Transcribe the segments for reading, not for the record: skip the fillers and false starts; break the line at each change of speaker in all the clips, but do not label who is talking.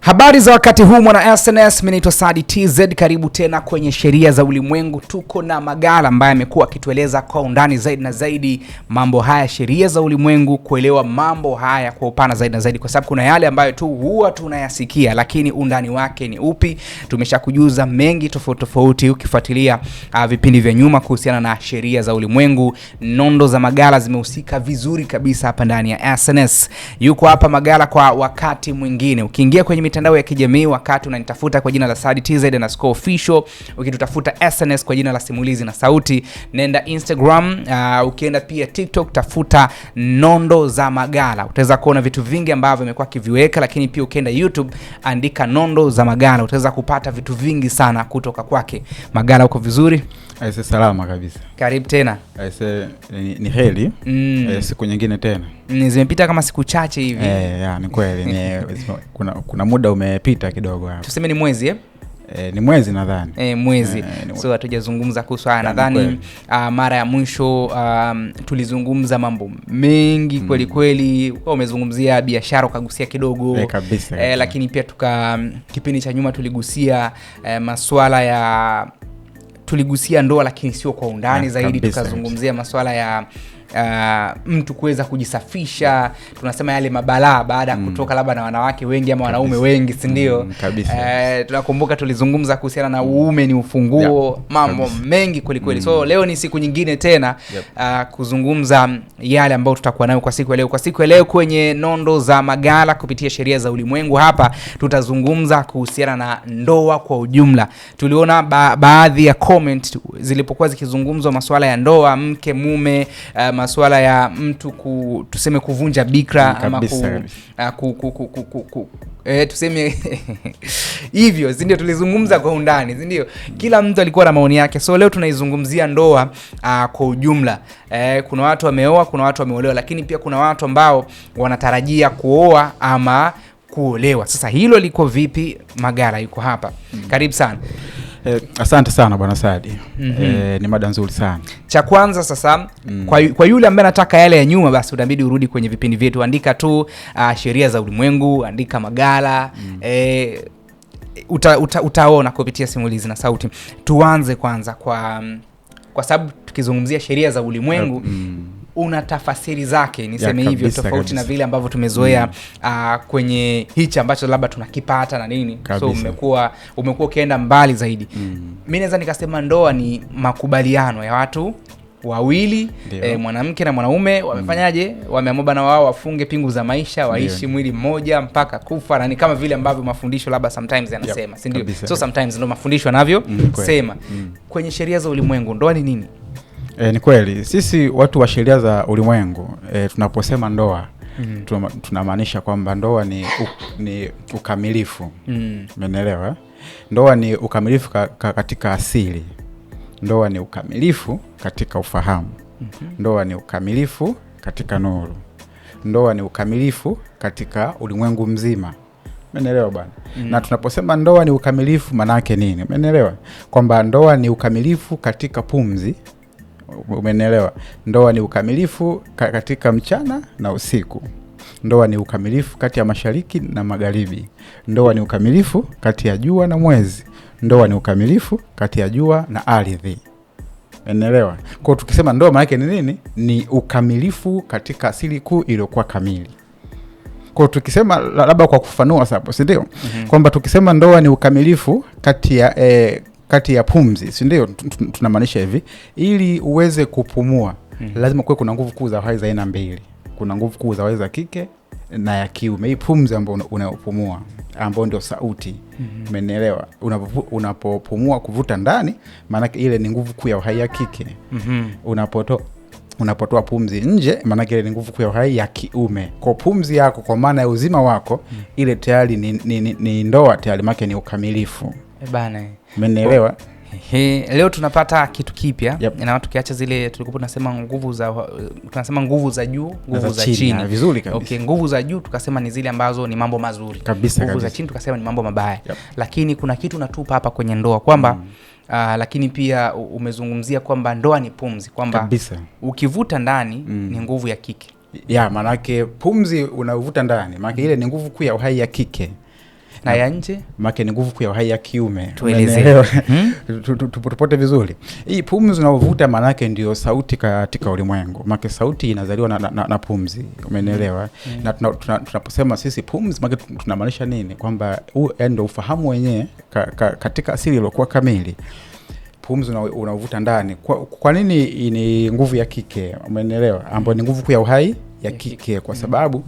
Habari za wakati huu mwana SNS, mimi naitwa Sadi TZ, karibu tena kwenye sheria za ulimwengu. Tuko na Magala ambaye amekuwa akitueleza kwa undani zaidi na zaidi mambo haya, sheria za ulimwengu, kuelewa mambo haya kwa upana zaidi na zaidi, kwa sababu kuna yale ambayo tu huwa tunayasikia lakini undani wake ni upi. Tumeshakujuza mengi tofauti tofauti ukifuatilia vipindi vya nyuma kuhusiana na sheria za ulimwengu. Nondo za Magala zimehusika vizuri kabisa hapa ndani ya SNS. Yuko hapa Magala kwa wakati mwingine. Ukiingia kwenye mitandao ya kijamii wakati unanitafuta kwa jina la Sadi TZ_official, ukitutafuta SNS kwa jina la Simulizi na Sauti, nenda Instagram, ukienda pia TikTok tafuta Nondo za Magala. Utaweza kuona vitu vingi ambavyo amekuwa kiviweka, lakini pia ukienda YouTube andika Nondo za Magala utaweza kupata vitu vingi sana kutoka kwake. Magala, uko vizuri?
Aise, salama kabisa.
Karibu tena.
Aise, ni heli. Siku nyingine tena.
Zimepita kama siku chache hivi.
Ni kweli. Kuna muda umepita kidogo hapa.
Tuseme ni mwezi
ni mwezi nadhani.
Mwezi. So hatujazungumza kuhusu haya nadhani. Mara ya mwisho tulizungumza mambo mengi kweli kweli. Umezungumzia biashara ukagusia kidogo.
Kabisa.
Lakini pia kipindi cha nyuma tuligusia masuala ya tuligusia ndoa lakini sio kwa undani zaidi. Tukazungumzia masuala ya mtu kuweza kujisafisha, tunasema yale mabalaa baada ya kutoka labda na wanawake wengi ama wanaume wengi, si ndio? Tunakumbuka tulizungumza kuhusiana na uume ni ufunguo, mambo mengi kweli kweli. So leo ni siku nyingine tena kuzungumza yale ambayo tutakuwa nayo kwa siku ya leo. Kwa siku ya leo kwenye Nondo za Magala kupitia sheria za ulimwengu, hapa tutazungumza kuhusiana na ndoa kwa ujumla. Tuliona baadhi ya comment zilipokuwa zikizungumzwa masuala ya ndoa, mke mume, masuala ya mtu tuseme kuvunja bikra ama tuseme hivyo, ndio tulizungumza kwa undani, ndio kila mtu alikuwa na maoni yake. So leo tunaizungumzia ndoa kwa ujumla. Kuna watu wameoa, kuna watu wameolewa, lakini pia kuna watu ambao wanatarajia kuoa ama kuolewa. Sasa hilo liko vipi? Magala yuko hapa. Karibu sana.
Asante sana bwana Sadi. Ni mada nzuri sana. Cha
kwanza sasa, kwa yule ambaye anataka yale ya nyuma, basi utabidi urudi kwenye vipindi vyetu, andika tu sheria za ulimwengu, andika Magala, utaona kupitia Simulizi na Sauti. Tuanze kwanza kwa sababu tukizungumzia sheria za ulimwengu una tafasiri zake, niseme hivyo, tofauti na vile ambavyo tumezoea kwenye hichi ambacho labda tunakipata na nini. So umekuwa ukienda mbali zaidi. Mimi naweza nikasema ndoa ni makubaliano ya watu wawili, mwanamke na mwanaume, wamefanyaje, wameamua na wao wafunge pingu za maisha, waishi mwili mmoja mpaka kufa, na ni kama vile ambavyo mafundisho labda sometimes yanasema, si ndio? So sometimes ndio mafundisho yanavyo sema. Kwenye sheria za ulimwengu ndoa ni nini?
Ni kweli sisi watu wa sheria za ulimwengu tunaposema ndoa tunamaanisha kwamba ndoa ni ukamilifu. Umeelewa? Ndoa ni ukamilifu katika asili. Ndoa ni ukamilifu katika ufahamu. Ndoa ni ukamilifu katika nuru. Ndoa ni ukamilifu katika ulimwengu mzima. Umeelewa bwana? Na tunaposema ndoa ni ukamilifu maana yake nini? Umeelewa? Kwamba ndoa ni ukamilifu katika pumzi. Umeelewa? Ndoa ni ukamilifu katika mchana na usiku. Ndoa ni ukamilifu kati ya mashariki na magharibi. Ndoa ni ukamilifu kati ya jua na mwezi. Ndoa ni ukamilifu kati ya jua na ardhi. Umeelewa? Kwa tukisema ndoa maana yake ni nini? Ni ukamilifu katika asili kuu iliyokuwa kamili. Kwa tukisema labda kwa kufanua sababu, si ndio? Kwamba tukisema ndoa ni ukamilifu kati ya pumzi, si ndio? Tunamaanisha hivi, ili uweze kupumua lazima kuwe kuna nguvu kuu za uhai za aina mbili. Kuna nguvu kuu za uhai za kike na ya kiume. Hii pumzi ambayo unayopumua, ambayo ndio sauti. Umeelewa? Unapopumua kuvuta ndani, maana ile ni nguvu kuu ya uhai ya kike. Unapotoa pumzi nje, maana ile ni nguvu kuu ya uhai ya kiume. Kwa pumzi yako, kwa maana ya uzima wako, ile tayari ni ndoa tayari, maana ni ukamilifu.
Bana.
Umeelewa?
Leo tunapata kitu kipya. Na watu kiacha zile tulikuwa tunasema nguvu za juu, nguvu za chini.
Vizuri kabisa.
Nguvu za juu tukasema ni zile ambazo ni mambo mazuri. Nguvu za chini tukasema ni mambo mabaya. Lakini kuna kitu natupa hapa kwenye ndoa kwamba lakini pia umezungumzia kwamba ndoa ni pumzi, kwamba ukivuta ndani ni nguvu ya kike.
Maana yake pumzi unavuta ndani, maana ile ni nguvu kuu ya uhai ya kike.
Na ya nje
maana ni nguvu kuu ya uhai ya kiume.
Tueleze.
Tupote vizuri. Hii pumzi unaovuta maana yake ndio sauti katika ulimwengu. Maana sauti inazaliwa na pumzi. Umeelewa? Na tunaposema sisi pumzi maana tunamaanisha nini? Kwamba ndio ufahamu wenyewe katika asili iliyokuwa kamili. Pumzi unavuta ndani. Kwa nini ni nguvu ya kike? Umeelewa? Ambayo ni nguvu kuu ya uhai ya kike kwa sababu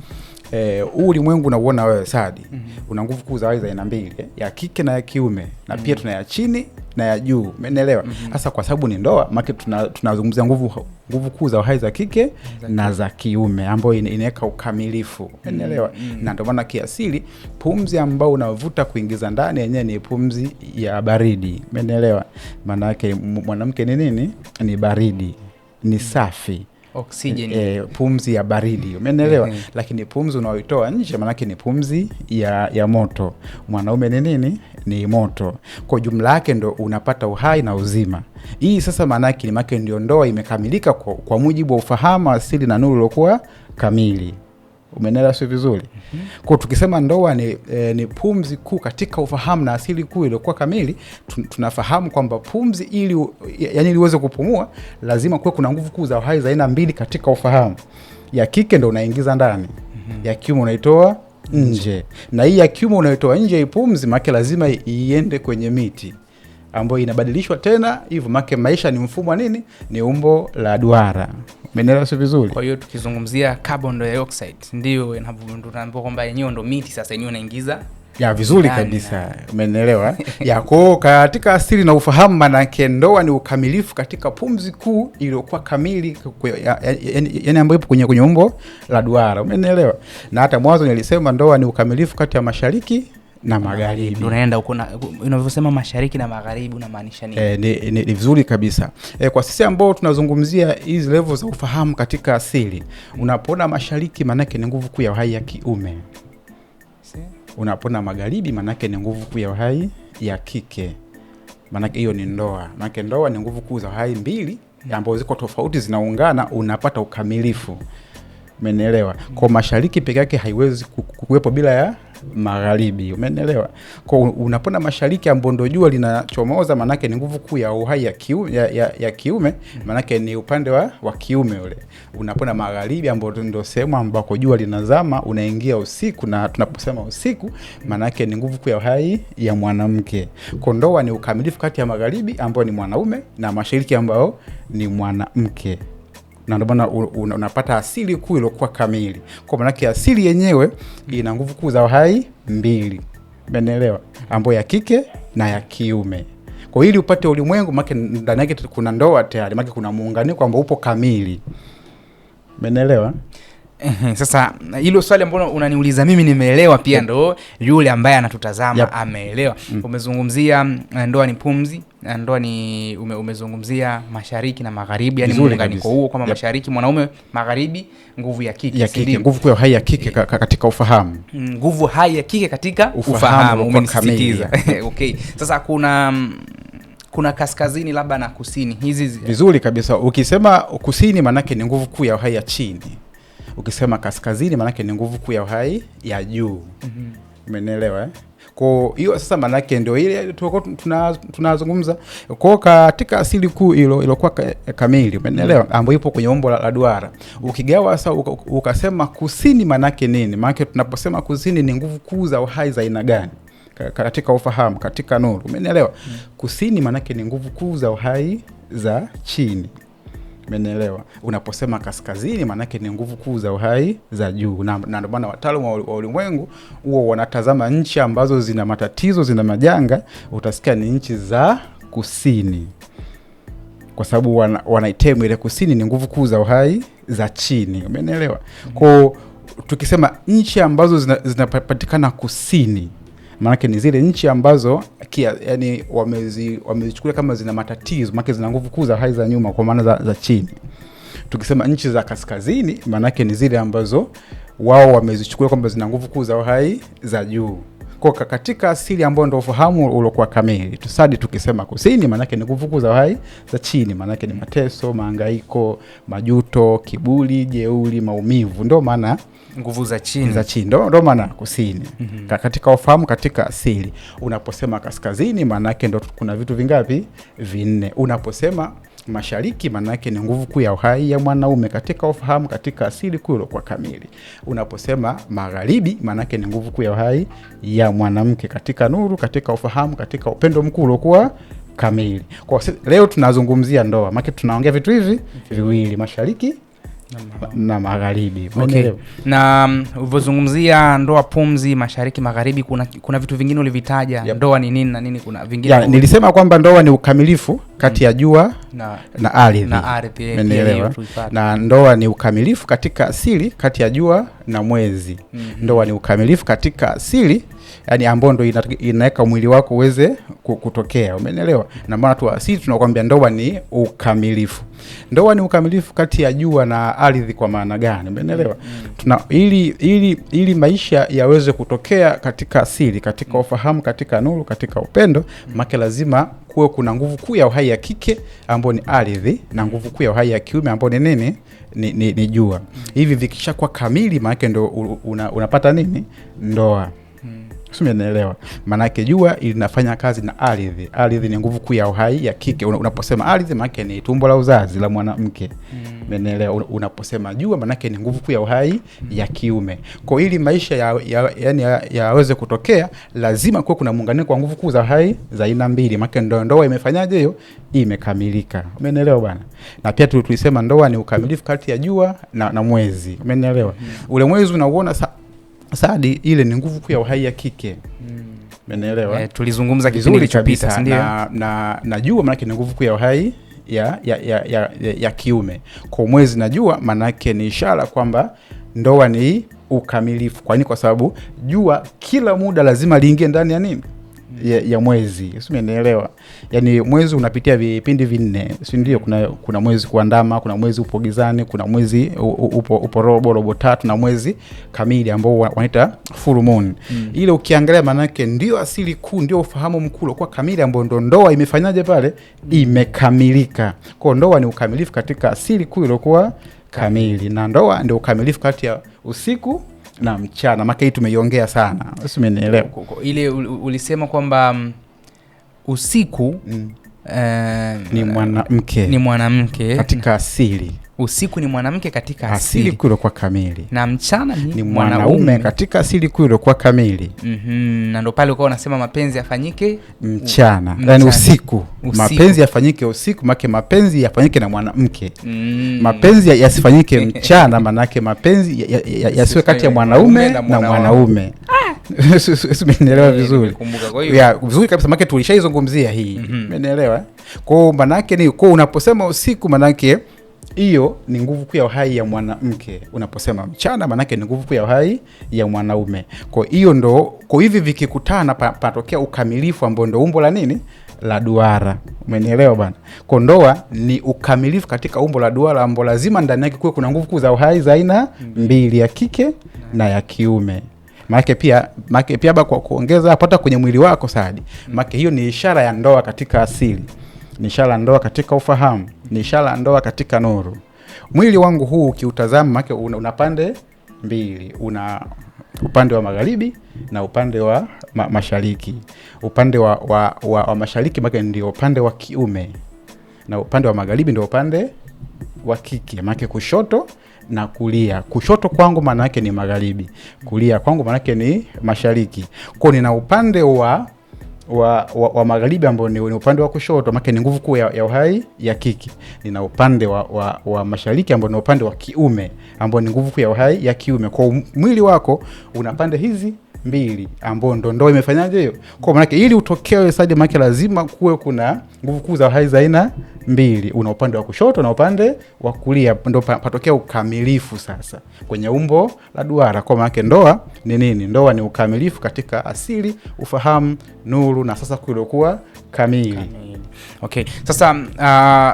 huu ulimwengu unauona wewe Sadi, una nguvu kuu za aina mbili, ya kike na ya kiume, na pia tuna ya chini na ya juu. Umeelewa? Sasa kwa sababu ni ndoa, maana tunazungumzia nguvu kuu za uhai za kike na za kiume ambayo inaweka ukamilifu. Umeelewa? Na ndio maana kiasili pumzi ambao unavuta kuingiza ndani yenyewe ni pumzi ya baridi. Umeelewa? Maana yake mwanamke ni nini? Ni baridi, ni safi.
Oxygen.
Pumzi ya baridi. Umeelewa? Lakini pumzi unaoitoa nje maana yake ni pumzi ya moto. Mwanaume ni nini? Ni moto. Kwa jumla yake ndo unapata uhai na uzima. Hii sasa maana yake ndio ndoa imekamilika kwa mujibu wa ufahamu asili na nuru iliyokuwa kamili. Umeelewa sio vizuri? Kwa tukisema ndoa ni pumzi kuu katika ufahamu na asili kuu iliyokuwa kamili, tunafahamu kwamba pumzi ili iweze kupumua lazima kuwe kuna nguvu kuu za uhai za aina mbili katika ufahamu. Ya kike ndio unaingiza ndani, ya kiume unaitoa nje. Na hii ya kiume unaitoa nje hii pumzi maana lazima iende kwenye miti ambayo inabadilishwa tena hivyo, maana maisha ni mfumo wa nini? Ni umbo la duara. Umeelewa sio vizuri?
Kwa hiyo tukizungumzia carbon dioxide ndio tunaambiwa kwamba yenyewe ndo miti sasa yenyewe inaingiza
ya vizuri kabisa. Umeelewa? Ya kwa katika asili na ufahamu maana ndoa ni ukamilifu katika pumzi kuu iliyokuwa kamili, yani ambayo ipo kwenye umbo la duara. Umeelewa? Na hata mwanzo nilisema ndoa ni ukamilifu kati ya mashariki na magharibi.
Unaenda huko unavyosema mashariki na magharibi unamaanisha nini?
Ni vizuri kabisa. Kwa sisi ambao tunazungumzia hizi levels za ufahamu katika asili, unapoona mashariki maana yake ni nguvu kuu ya uhai ya kiume. Unapoona magharibi maana yake ni nguvu kuu ya uhai ya kike. Maana hiyo ni ndoa. Maana ndoa ni nguvu kuu za uhai mbili ambazo ziko tofauti zinaungana, unapata ukamilifu. Umeelewa? Kwa mashariki peke yake haiwezi kuwepo bila ya magharibi. Umeelewa? Kwa unapona mashariki ambapo ndio jua linachomoza maana yake ni nguvu kuu ya uhai ya kiume, maana yake ni upande wa kiume ule. Unapona magharibi ambapo ndio sehemu ambako jua linazama, unaingia usiku, na tunaposema usiku maana yake ni nguvu kuu ya uhai ya mwanamke. Kwa ndoa ni ukamilifu kati ya magharibi ambao ni mwanaume na mashariki ambao ni mwanamke. Na ndio maana unapata asili kuu iliyokuwa kamili. Kwa maana yake asili yenyewe ina nguvu kuu za uhai mbili. Umeelewa? Ambayo ya kike na ya kiume. Kwa ili upate ulimwengu maana ndani yake kuna ndoa tayari, maana kuna muunganiko ambao upo kamili. Umeelewa?
Sasa hilo swali ambalo unaniuliza mimi nimeelewa pia, ndo yule ambaye anatutazama ameelewa. Umezungumzia ndoa ni pumzi, ndoa ni umezungumzia mashariki na magharibi, yani muunganiko huo kwamba mashariki mwanaume, magharibi nguvu ya kike.
Ya kike, nguvu kwa hai ya kike katika ufahamu.
Nguvu hai ya kike katika ufahamu umenisisitiza. Okay. Sasa kuna kaskazini labda na kusini. Hizi
vizuri kabisa. Ukisema kusini maana yake ni nguvu kuu ya uhai ya chini. Ukisema kaskazini maana yake ni nguvu kuu ya uhai ya juu. Umeelewa? Kwa hiyo sasa maana yake ndio ile tunazungumza kwa katika asili kuu iliyokuwa kamili. Umeelewa? Ambayo ipo kwenye umbo la duara. Ukigawa sasa ukasema kusini maana yake nini? Maana yake tunaposema kusini ni nguvu kuu za uhai za aina gani? Katika ufahamu, katika nuru. Umeelewa? Kusini maana yake ni nguvu kuu za uhai za chini. Umeelewa? Unaposema kaskazini maana yake ni nguvu kuu za uhai za juu. Na ndio maana wataalamu wa ulimwengu huo wanatazama nchi ambazo zina matatizo, zina majanga, utasikia ni nchi za kusini. Kwa sababu wanaitemu ile kusini ni nguvu kuu za uhai za chini. Umeelewa? Kwa tukisema nchi ambazo zinapatikana kusini maana ni zile nchi ambazo yani wamezichukulia kama zina matatizo, maana zina nguvu kuu za hai za nyuma kwa maana za chini. Tukisema nchi za kaskazini maana ni zile ambazo wao wamezichukulia kwamba zina nguvu kuu za hai za juu. Kwa katika asili ambayo ndio ufahamu uliokuwa kamili. Tusadi tukisema kusini maana yake ni nguvu kuu za uhai za chini, maana yake ni mateso, mahangaiko, majuto, kiburi, jeuri, maumivu. Ndio maana
nguvu za chini.
Za chini ndio maana kusini. Katika ufahamu katika asili. Unaposema kaskazini maana yake ndio kuna vitu vingapi? Vinne. Unaposema mashariki maana yake ni nguvu kuu ya uhai ya mwanaume katika ufahamu katika asili kuu kwa kamili. Unaposema magharibi maana yake ni nguvu kuu ya uhai ya mwanamke katika nuru, katika ufahamu, katika upendo mkuu uliokuwa kamili. Kwa leo tunazungumzia ndoa, maana tunaongea vitu hivi viwili, mashariki na magharibi.
Okay. Na ulivyozungumzia ndoa pumzi, mashariki, magharibi, kuna vitu vingine ulivitaja. Ndoa ni nini na nini, kuna vingine?
Nilisema kwamba ndoa ni ukamilifu kati ya jua na ardhi. Umeelewa? Na ndoa ni ukamilifu katika asili kati ya jua na mwezi. Ndoa ni ukamilifu katika asili, yani ambao ndio inaweka mwili wako uweze kutokea. Umeelewa? Na maana tu asili tunakwambia ndoa ni ukamilifu. Ndoa ni ukamilifu kati ya jua na ardhi. Kwa maana gani? Umeelewa? Ili maisha yaweze kutokea katika asili, katika ufahamu, katika nuru, katika upendo, maana lazima kuwe kuna nguvu kuu ya uhai ya kike ambayo ni ardhi na nguvu kuu ya uhai ya kiume ambayo ni nini? Ni jua. Hivi vikishakuwa kamili maana ndio unapata nini? Ndoa. Umeelewa? Maana yake jua linafanya kazi na ardhi. Ardhi ni nguvu kuu ya uhai ya kike. Unaposema ardhi maana yake ni tumbo la uzazi la mwanamke. Umeelewa? Unaposema jua maana yake ni nguvu kuu ya uhai ya kiume. Kwa ili maisha yaweze kutokea lazima kuwe kuna muunganiko wa nguvu kuu za uhai za aina mbili. Maana ndio ndoa imefanyaje hiyo? Imekamilika. Umeelewa bwana? Na pia tulisema ndoa ni ukamilifu kati ya jua na mwezi. Umeelewa? Ule mwezi unauona Sadi, ile ni nguvu kuu ya uhai ya kike. Umeelewa?
Tulizungumza kipindi kilichopita, ndio.
Na jua maana yake ni nguvu kuu ya uhai ya kiume. Kwa mwezi na jua maana yake ni ishara kwamba ndoa ni ukamilifu. Kwa nini? Kwa sababu jua kila muda lazima liingie ndani ya nini? Ya mwezi. Umeelewa? Yaani mwezi unapitia vipindi vinne, si ndio? Kuna mwezi kuandama, kuna mwezi upo gizani, kuna mwezi upo robo tatu, na mwezi kamili ambao wanaita full moon. Ile ukiangalia maana yake ndio asili kuu, ndio ufahamu mkuu kwa kamili ambao ndo ndoa imefanyaje pale? Imekamilika. Kwa ndoa ni ukamilifu katika asili kuu iliyokuwa kamili, na ndoa ndio ukamilifu kati ya usiku na mchana. Maka hii tumeiongea sana. Umeelewa?
Ile ulisema kwamba usiku ni mwanamke
katika asili.
Usiku ni mwanamke katika asili
kule kwa kamili.
Na mchana ni
mwanaume katika asili kule kwa kamili.
Na ndo pale uko unasema mapenzi yafanyike
mchana. Yaani usiku. Mapenzi yafanyike usiku, maana mapenzi yafanyike na mwanamke. Mapenzi yasifanyike mchana, maana yake mapenzi yasiwe kati ya mwanaume na mwanaume. Umeelewa vizuri? Vizuri kabisa, maana tulishaizungumzia hii. Umeelewa? Kwa maana yake ni kwa unaposema usiku maana yake hiyo ni nguvu kuu ya uhai ya mwanamke. Unaposema mchana maana yake ni nguvu kuu ya uhai ya mwanaume. Kwa hiyo ndo kwa hivi vikikutana patokea ukamilifu ambao ndo umbo la nini? La duara. Umeelewa bwana? Kwa ndoa ni ukamilifu katika umbo la duara ambao lazima ndani yake kuwe kuna nguvu kuu za uhai za aina mbili, ya kike na ya kiume. Maana pia kwa kuongeza hata kwenye mwili wako Saadi. Maana hiyo ni ishara ya ndoa katika asili. Ni ishara ya ndoa katika ufahamu, ni ishara ya ndoa katika nuru. Mwili wangu huu ukiutazama maana una pande mbili, una upande wa magharibi na upande wa mashariki. Upande wa mashariki maana ndio upande wa kiume, na upande wa magharibi ndio upande wa kike. Maana kushoto na kulia. Kushoto kwangu maana yake ni magharibi, kulia kwangu maana yake ni mashariki. Kwa nina upande wa magharibi ambao ni upande wa kushoto, maana ni nguvu kuu ya uhai ya kike. Nina upande wa mashariki ambao ni upande wa kiume ambao ni nguvu kuu ya uhai ya kiume. Kwa mwili wako una pande hizi mbili ambao ndo imefanyaje hiyo? Kwa maana ili utokee Saidi maana lazima kuwe kuna nguvu kuu za uhai za aina mbili. Una upande wa kushoto na upande wa kulia, ndo patokea ukamilifu sasa kwenye umbo la duara. Kwa maana ndoa ni nini? Ndoa ni ukamilifu katika asili, ufahamu, nuru, na sasa kulikuwa kamili.
Okay. Sasa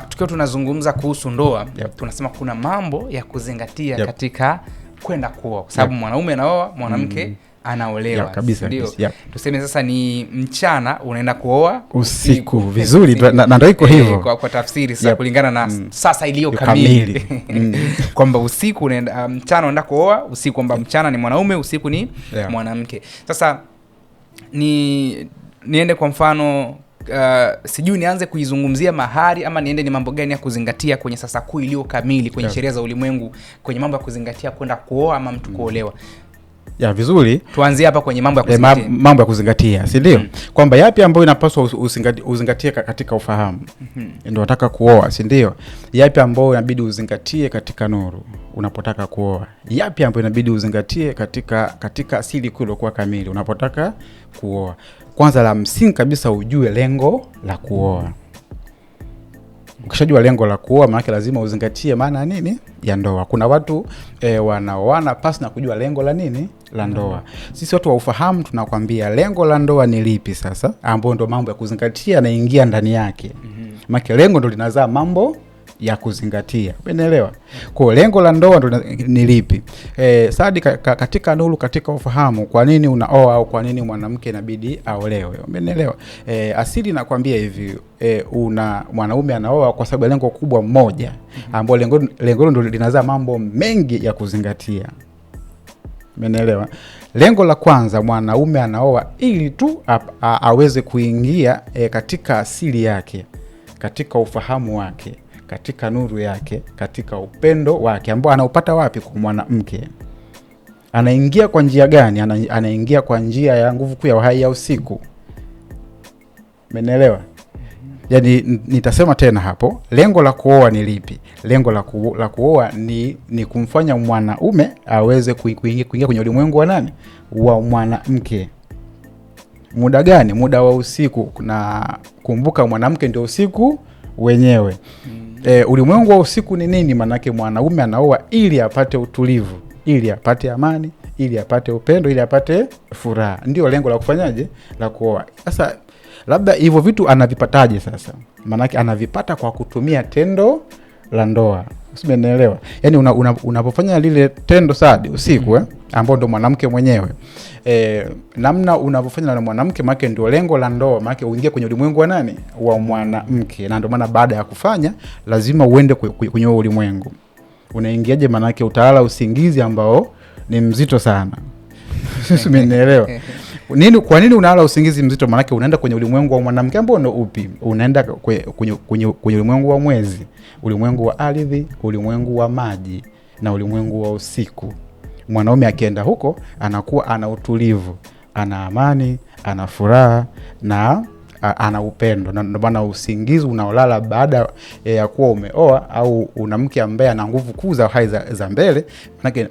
tukiwa tunazungumza kuhusu ndoa, tunasema kuna mambo ya kuzingatia katika kwenda kuoa, kwa sababu mwanaume anaoa, mwanamke anaolewa.
Kabisa,
ndio.
kabisa.
Tuseme sasa ni mchana unaenda kuoa
usiku. Vizuri, na ndio iko hivyo.
Kwa tafsiri sasa kulingana na sasa iliyo kamili. Kwamba usiku unaenda mchana unaenda kuoa, usiku kwamba mchana ni mwanaume, usiku ni mwanamke. Sasa niende kwa mfano sijui nianze kuizungumzia mahari ama niende ni mambo gani ya kuzingatia kwenye sasa kuu iliyo kamili kwenye sheria za ulimwengu, kwenye mambo ya kuzingatia kwenda kuoa ama mtu kuolewa.
Vizuri.
Tuanzie hapa kwenye mambo ya kuzingatia.
Mambo ya kuzingatia, si ndio? Kwamba yapi ambayo inapaswa uzingatie katika ufahamu. Ndio unataka kuoa, si ndio? Yapi ambayo inabidi uzingatie katika nuru unapotaka kuoa? Yapi ambayo inabidi uzingatie katika asili kuu iliyokuwa kamili unapotaka kuoa? Kwanza la msingi kabisa ujue lengo la kuoa. Ukishajua lengo la kuoa, maana lazima uzingatie maana nini ya ndoa. Kuna watu wanaoana pasi na kujua lengo la nini la ndoa. Sisi watu wa ufahamu tunakwambia lengo la ndoa ni lipi sasa, ambao ndo mambo ya kuzingatia na ingia ndani yake. Maana lengo ndo linazaa mambo ya kuzingatia. Umeelewa? Kwa lengo la ndoa ndo ni lipi? Sadi katika nuru, katika ufahamu, kwa nini unaoa au kwa nini mwanamke inabidi aolewe? Umeelewa? Asili nakwambia hivi, mwanaume anaoa kwa sababu lengo kubwa moja, ambao lengo ndo linazaa mambo mengi ya kuzingatia. Umeelewa? Lengo la kwanza, mwanaume anaoa ili tu aweze kuingia katika asili yake, katika ufahamu wake, katika nuru yake, katika upendo wake ambao anaupata wapi? Kwa mwanamke. Anaingia kwa njia gani? Anaingia kwa njia ya nguvu kuu ya uhai ya usiku. Umeelewa? Yaani nitasema tena hapo, lengo la kuoa ni lipi? Lengo la kuoa ni kumfanya mwanaume aweze kuingia kwenye ulimwengu wa nani? Wa mwanamke. Muda gani? Muda wa usiku. Na kumbuka mwanamke ndio usiku wenyewe. Ulimwengu wa usiku ni nini? Manake mwanaume anaoa ili apate utulivu, ili apate amani, ili apate upendo, ili apate furaha. Ndio lengo la kufanyaje? La kuoa. Sasa labda hivyo vitu anavipataje sasa? Manake anavipata kwa kutumia tendo la ndoa. Usimeelewa? Yaani unapofanya lile tendo Sadi usiku ambao ndo mwanamke mwenyewe. Namna unapofanya na mwanamke maana ndio lengo la ndoa, maana uingie kwenye ulimwengu wa nani? Wa mwanamke. Na ndio maana baada ya kufanya lazima uende kwenye ulimwengu. Unaingiaje? Maana utalala usingizi ambao ni mzito sana. Umeelewa? Kwa nini unalala usingizi mzito? Maana unaenda kwenye ulimwengu wa mwanamke ambao ndio upi? Unaenda kwenye ulimwengu wa mwezi, ulimwengu wa ardhi, ulimwengu wa maji na ulimwengu wa usiku. Mwanaume akienda huko anakuwa ana utulivu, ana amani, ana furaha na ana upendo. Na ndio maana usingizi unaolala baada ya kuwa umeoa au una mke ambaye ana nguvu kuu za hai za mbele,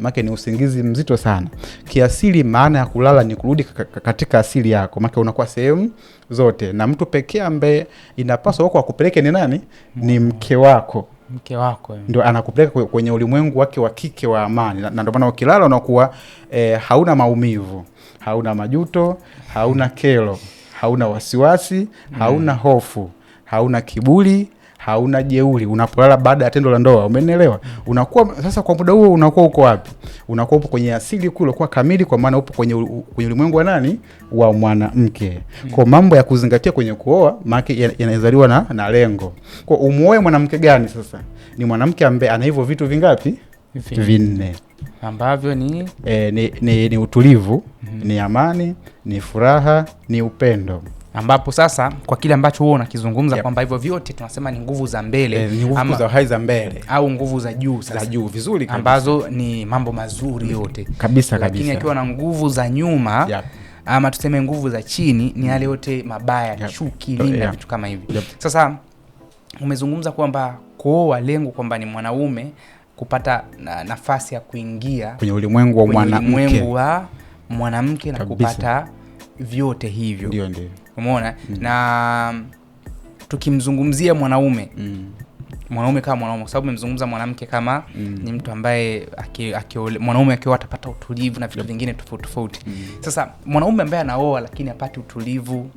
maana ni usingizi mzito sana. Kiasili maana ya kulala ni kurudi katika asili yako, maana unakuwa sehemu zote. Na mtu pekee ambaye inapaswa huko akupeleke ni nani? Ni mke wako.
Mke wako
ndio anakupeleka kwenye ulimwengu wake wa kike wa amani. Na ndio maana ukilala unakuwa hauna maumivu, hauna majuto, hauna kero, hauna wasiwasi, hauna hofu, hauna kiburi, hauna jeuri unapolala baada ya tendo la ndoa. Umeelewa? Unakuwa sasa kwa muda huo unakuwa uko wapi? Unakuwa upo kwenye asili kule kwa kamili, kwa maana upo kwenye ulimwengu wa nani? Wa mwanamke. Kwa mambo ya kuzingatia kwenye kuoa maana yanazaliwa na lengo. Kwa umuoe mwanamke gani sasa? Ni mwanamke ambaye ana hivyo vitu vingapi? Vinne.
Ambavyo
ni utulivu, ni amani, ni furaha, ni upendo.
Ambapo sasa kwa kile ambacho wewe unakizungumza kwamba hivyo vyote tunasema ni nguvu za mbele,
ni nguvu za hai za mbele
au nguvu za juu sasa.
Za juu, vizuri kabisa.
Ambazo ni mambo mazuri yote.
Kabisa.
Lakini akiwa na nguvu za nyuma ama tuseme nguvu za chini ni yale yote mabaya, chuki, linda, vitu kama hivi. Sasa umezungumza kwamba kuoa lengo kwamba ni mwanaume kupata nafasi ya kuingia
kwenye ulimwengu wa
mwanamke na kupata vyote hivyo.
Ndio.
Umeona? Na tukimzungumzia mwanaume mwanaume kama mwanaume, kwa sababu umemzungumza mwanamke kama ni mtu ambaye mwanaume akiwa atapata utulivu na vitu vingine tofauti tofauti. Sasa mwanaume ambaye anaoa lakini hapati utulivu,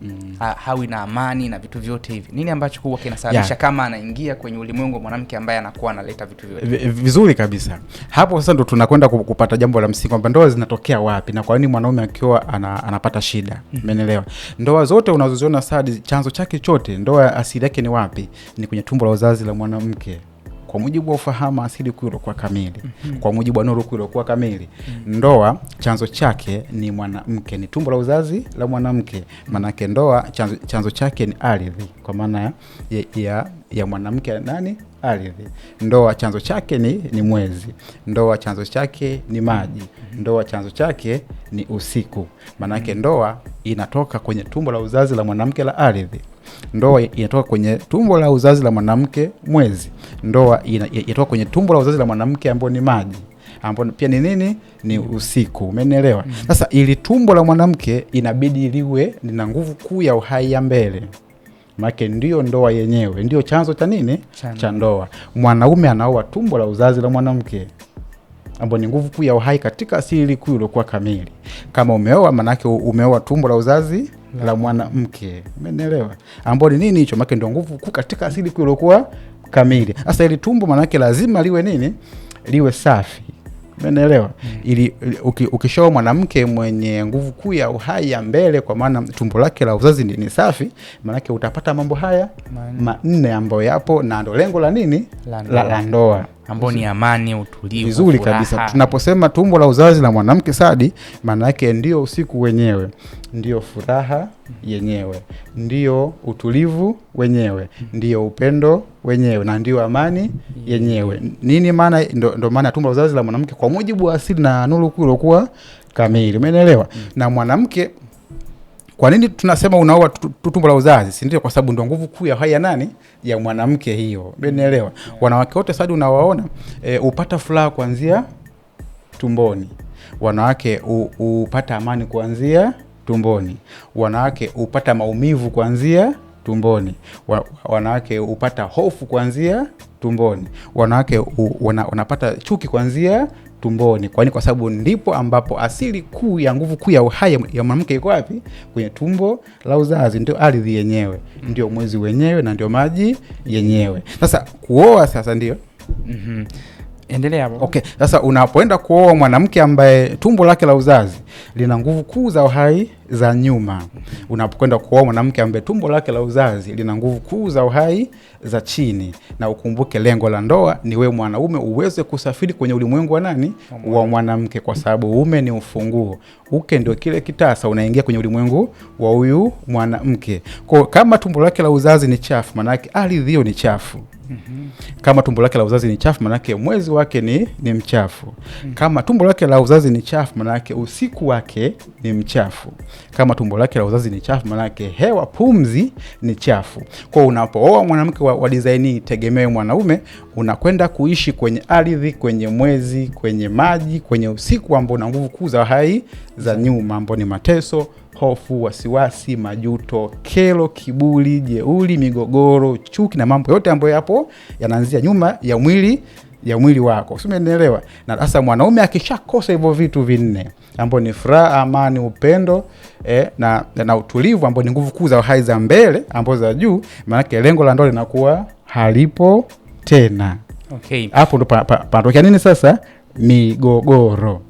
hawi na amani na vitu vyote hivi, nini ambacho huwa kinasababisha kama anaingia kwenye ulimwengu wa mwanamke ambaye anakuwa analeta vitu vyote?
Vizuri kabisa. Hapo sasa ndo tunakwenda kupata jambo la msingi kwamba ndoa zinatokea wapi na kwa nini mwanaume akiwa anapata shida. Umeelewa? Ndoa zote unazoziona sasa chanzo chake chote, ndoa asili yake ni wapi? Ni kwenye tumbo la uzazi la mwanamke. Kwa mujibu wa ufahamu asili kuu kwa kamili. Kwa mujibu wa nuru kuu kwa kamili. Ndoa chanzo chake ni mwanamke, ni tumbo la uzazi la mwanamke. Maana yake ndoa chanzo chake ni ardhi, kwa maana ya mwanamke nani? Ardhi. Ndoa chanzo chake ni mwezi. Ndoa chanzo chake ni maji. Ndoa chanzo chake ni usiku. Maana yake ndoa inatoka kwenye tumbo la uzazi la mwanamke la ardhi. Ndoa inatoka kwenye tumbo la uzazi la mwanamke mwezi. Ndoa inatoka kwenye tumbo la uzazi la mwanamke ambao ni maji, ambao pia ni nini? Ni usiku. Umeelewa? Sasa ili tumbo la mwanamke inabidi liwe lina nguvu kuu ya uhai ya mbele. Maana ndio ndoa yenyewe, ndio chanzo cha nini? Cha ndoa. Mwanaume anaoa tumbo la uzazi la mwanamke ambao ni nguvu kuu ya uhai katika asili kuu iliyokuwa kamili. Kama umeoa, maana yake umeoa tumbo la uzazi la mwanamke. Umeelewa? Ambao ni nini hicho? Maana ndio nguvu kuu katika asili kuu iliyokuwa kamili. Sasa ile tumbo maana yake lazima liwe nini? Liwe safi. Umeelewa? Ili ukishaoa mwanamke mwenye nguvu kuu ya uhai ya mbele, kwa maana tumbo lake la uzazi ni safi, maana yake utapata mambo haya manne ambayo yapo na ndo lengo la nini? La ndoa.
Ambao ni amani, utulivu.
Vizuri kabisa. Tunaposema tumbo la uzazi la mwanamke sadi, maana yake ndio usiku wenyewe, ndio furaha yenyewe, ndio utulivu wenyewe, ndio upendo wenyewe, na ndio amani yenyewe. Nini maana? Ndo maana tumbo la uzazi la mwanamke kwa mujibu wa asili na nuru kuu iliyokuwa kamili. Umeelewa? Na mwanamke, kwa nini tunasema unaoa tumbo la uzazi? Si ndio? Kwa sababu ndio nguvu kuu ya haya nani? Ya mwanamke hiyo. Umeelewa? Wanawake wote sasa unawaona upata furaha kuanzia tumboni. Wanawake upata amani kuanzia tumboni. Wanawake upata maumivu kuanzia tumboni. Wanawake upata hofu kuanzia tumboni. Wanawake wanapata chuki kuanzia tumboni. Kwani kwa sababu ndipo ambapo asili kuu ya nguvu kuu ya uhai ya mwanamke iko wapi? Kwenye tumbo la uzazi. Ndio ardhi yenyewe, ndio mwezi wenyewe, na ndio maji yenyewe. Sasa kuoa sasa ndio
endelea hapo.
Okay, sasa unapoenda kuoa mwanamke ambaye tumbo lake la uzazi lina nguvu kuu za uhai za nyuma. Unapokwenda kuoa mwanamke ambaye tumbo lake la uzazi lina nguvu kuu za uhai za chini. Na ukumbuke lengo la ndoa ni wewe mwanaume uweze kusafiri kwenye ulimwengu wa nani? Wa mwanamke, kwa sababu uume ni ufunguo. Uke ndio kile kitasa, unaingia kwenye ulimwengu wa huyu mwanamke. Kwa kama tumbo lake la uzazi ni chafu, maana yake ardhi hiyo ni chafu. Kama tumbo lake la uzazi ni chafu, maana yake mwezi wake ni mchafu. Kama tumbo lake la uzazi ni chafu, maana yake usiku wake ni mchafu. Kama tumbo lake la uzazi ni chafu, maana yake hewa pumzi ni chafu. Kwa unapooa mwanamke wa design tegemee mwanaume, unakwenda kuishi kwenye ardhi, kwenye mwezi, kwenye maji, kwenye usiku ambao una nguvu kuu za hai za nyuma, ambao ni mateso, hofu, wasiwasi, majuto, kero, kiburi, jeuri, migogoro, chuki na mambo yote ambayo yapo yanaanzia nyuma ya mwili wako. Umeelewa? Na sasa mwanaume akishakosa hivyo vitu vinne ambao ni furaha, amani, upendo na utulivu ambao ni nguvu kuu za hai za mbele ambao za juu, maana lengo la ndoa linakuwa halipo tena.
Okay.
Hapo ndo panatokea nini sasa? Migogoro.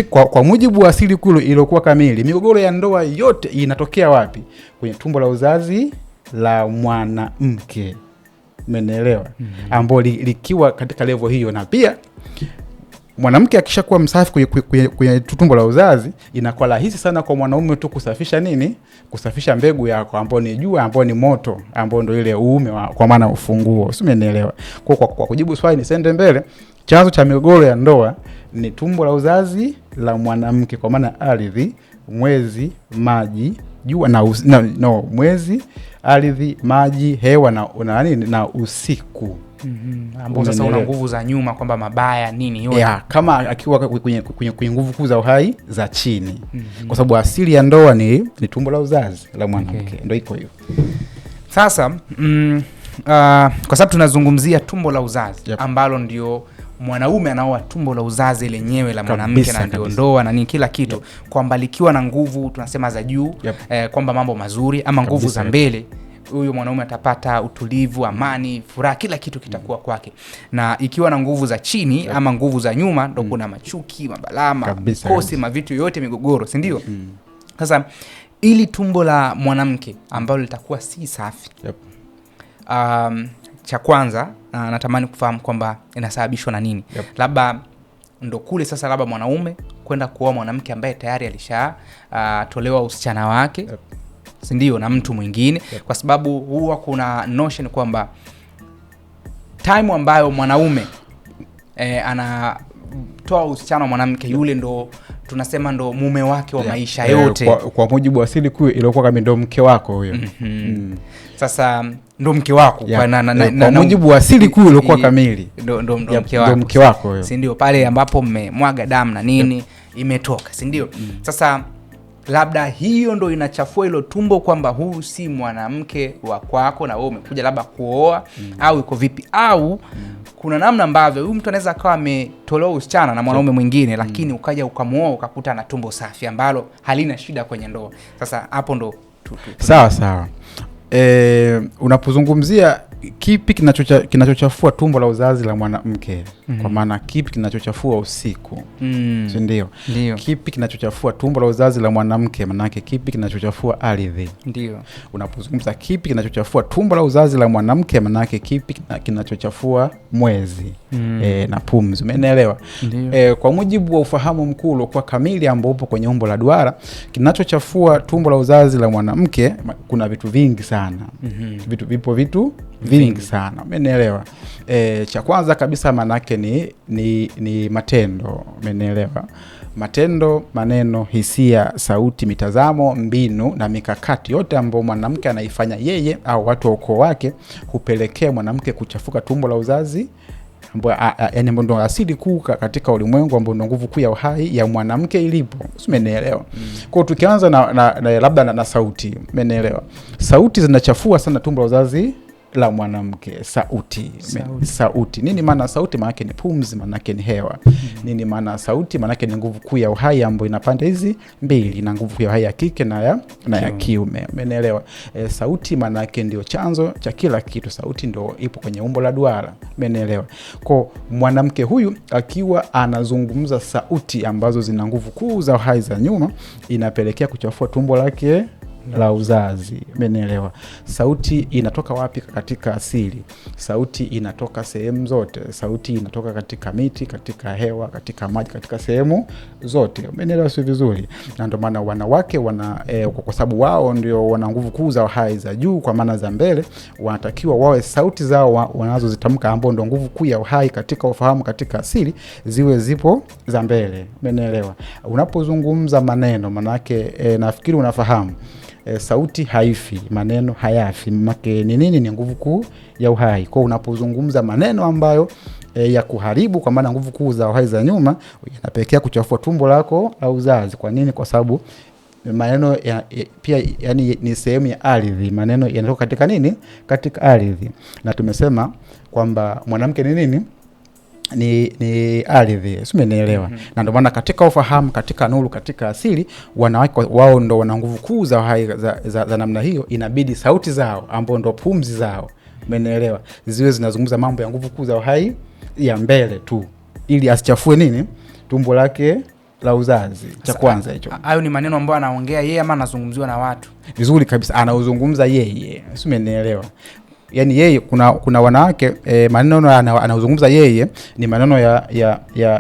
Kwa mujibu wa asili kuu iliyokuwa kamili, migogoro ya ndoa yote inatokea wapi? Kwenye tumbo la uzazi la mwanamke. Umeelewa? Ambao likiwa katika level hiyo, na pia mwanamke akishakuwa msafi kwenye tumbo la uzazi, inakuwa rahisi sana kwa mwanaume tu kusafisha nini? Kusafisha mbegu yako ambao ni jua, ambao ni moto, ambao ndio ile uume kwa maana ufunguo. Umeelewa? Kwa kujibu swali nisende mbele, chanzo cha migogoro ya ndoa ni tumbo la uzazi la mwanamke, kwa maana ardhi, mwezi, maji, jua na mwezi, ardhi, maji, hewa na usiku.
Ambao sasa una nguvu za nyuma kwamba mabaya nini yote.
Kama akiwa kwenye nguvu kuu za uhai za chini. Kwa sababu asili ya ndoa ni tumbo la uzazi la mwanamke. Ndio iko hiyo.
Sasa kwa sababu tunazungumzia tumbo la uzazi,
Yep.
ambalo ndio mwanaume anaoa tumbo la uzazi lenyewe la mwanamke, na ndio ndoa na nini kila kitu. Yep. Kwamba likiwa na nguvu tunasema za juu,
Yep.
Kwamba mambo mazuri ama nguvu za mbele, huyo mwanaume atapata utulivu, amani, furaha, kila kitu kitakuwa kwake. Na ikiwa na nguvu za chini, yep, ama nguvu za nyuma, ndo kuna machuki, mabalama, kosi, mavitu yote, migogoro, si ndio? Sasa ili tumbo la mwanamke ambalo litakuwa si safi,
yep,
cha kwanza natamani kufahamu kwamba inasababishwa na nini.
Yep.
Labda ndo kule sasa, labda mwanaume kwenda kuoa mwanamke ambaye tayari alisha tolewa usichana wake, yep, si ndio, na mtu mwingine. Yep. Kwa sababu huwa kuna notion kwamba time ambayo mwanaume anatoa usichana wa mwanamke, yule ndo tunasema ndo mume wake wa maisha yote.
Kwa mujibu wa asili kuu ilikuwa kama ndo mke wako huyo.
Sasa ndo mke wako,
kwa mujibu wa asili kuu ilikuwa kamili,
ndo mke wako,
ndo mke wako huyo,
si ndio? Pale ambapo mmemwaga damu na nini, imetoka, si ndio? Sasa labda hiyo ndo inachafua hilo tumbo, kwamba huu si mwanamke wa kwako na wewe umekuja labda kuoa, au iko vipi? Au kuna namna ambavyo huyu mtu anaweza akawa ametolewa usichana na mwanaume mwingine, lakini ukaja ukamuoa ukakuta na tumbo safi ambalo halina shida kwenye ndoa. Sasa hapo ndo
sawa. Unapozungumzia kipi kinachochafua tumbo la uzazi la mwanamke, kwa maana kipi kinachochafua usiku, si ndio? Kipi kinachochafua tumbo la uzazi la mwanamke, maana yake kipi kinachochafua ardhi, ndio. Unapozungumza kipi kinachochafua tumbo la uzazi la mwanamke, maana yake kipi kinachochafua mwezi, na pumzi, umeelewa? Kwa mujibu wa ufahamu mkuu uliokuwa kamili ambao upo kwenye umbo la duara, kinachochafua tumbo la uzazi la mwanamke kuna vitu vingi sana. Vipo vitu vingi sana, umeelewa? Cha kwanza kabisa manake ni matendo, umeelewa? Matendo, maneno, hisia, sauti, mitazamo, mbinu na mikakati yote ambayo mwanamke anaifanya yeye au watu wa ukoo wake hupelekea mwanamke kuchafuka tumbo la uzazi, yani ndo asili kuu katika ulimwengu, ambapo ndo nguvu kuu ya uhai ya mwanamke ilipo, umeelewa? Kwa tukianza labda na sauti, umeelewa? Sauti zinachafua sana tumbo la uzazi la mwanamke. Sauti. Nini maana sauti? Maana yake ni pumzi, maana yake ni hewa. Nini maana sauti? Maana yake ni nguvu kuu ya uhai ambayo inapanda hizi mbili, na nguvu kuu ya uhai ya kike na ya kiume, umeelewa? Sauti maana yake ndio chanzo cha kila kitu. Sauti ndio ipo kwenye umbo la duara, umeelewa? Kwa mwanamke huyu akiwa anazungumza sauti ambazo zina nguvu kuu za uhai za nyuma, inapelekea kuchafua tumbo lake la uzazi, umeelewa? Sauti inatoka wapi katika asili? Sauti inatoka sehemu zote. Sauti inatoka katika miti, katika hewa, katika maji, katika sehemu zote, umeelewa? Sio vizuri. Na ndio maana wanawake kwa sababu wao ndio wana nguvu kuu za uhai za juu, kwa maana za mbele, wanatakiwa wawe sauti zao wanazozitamka, ambao ndio nguvu kuu ya uhai katika ufahamu, katika asili, ziwe zipo za mbele, umeelewa? Unapozungumza maneno, manake nafikiri unafahamu, sauti haifi, maneno hayafi. Make ni nini? Ni nguvu kuu ya uhai. Kwa unapozungumza maneno ambayo ya kuharibu, kwa maana nguvu kuu za uhai za nyuma, yanapelekea kuchafua tumbo lako la uzazi. Kwa nini? Kwa sababu maneno pia yani ni sehemu ya ardhi. Maneno yanatoka katika nini? Katika ardhi. Na tumesema kwamba mwanamke ni nini? Ni ardhi, umeelewa? Na ndio maana katika ufahamu, katika nuru, katika asili, wanawake wao ndio wana nguvu kuu za uhai za namna hiyo. Inabidi sauti zao ambao ndio pumzi zao, umeelewa, ziwe zinazungumza mambo ya nguvu kuu za uhai ya mbele tu, ili asichafue nini? Tumbo lake la uzazi. Cha kwanza hicho.
Hayo ni maneno ambayo anaongea yeye ama anazungumziwa na watu?
Vizuri kabisa, anauzungumza yeye, umeelewa? Yani yeye kuna wanawake maneno anaozungumza yeye ni maneno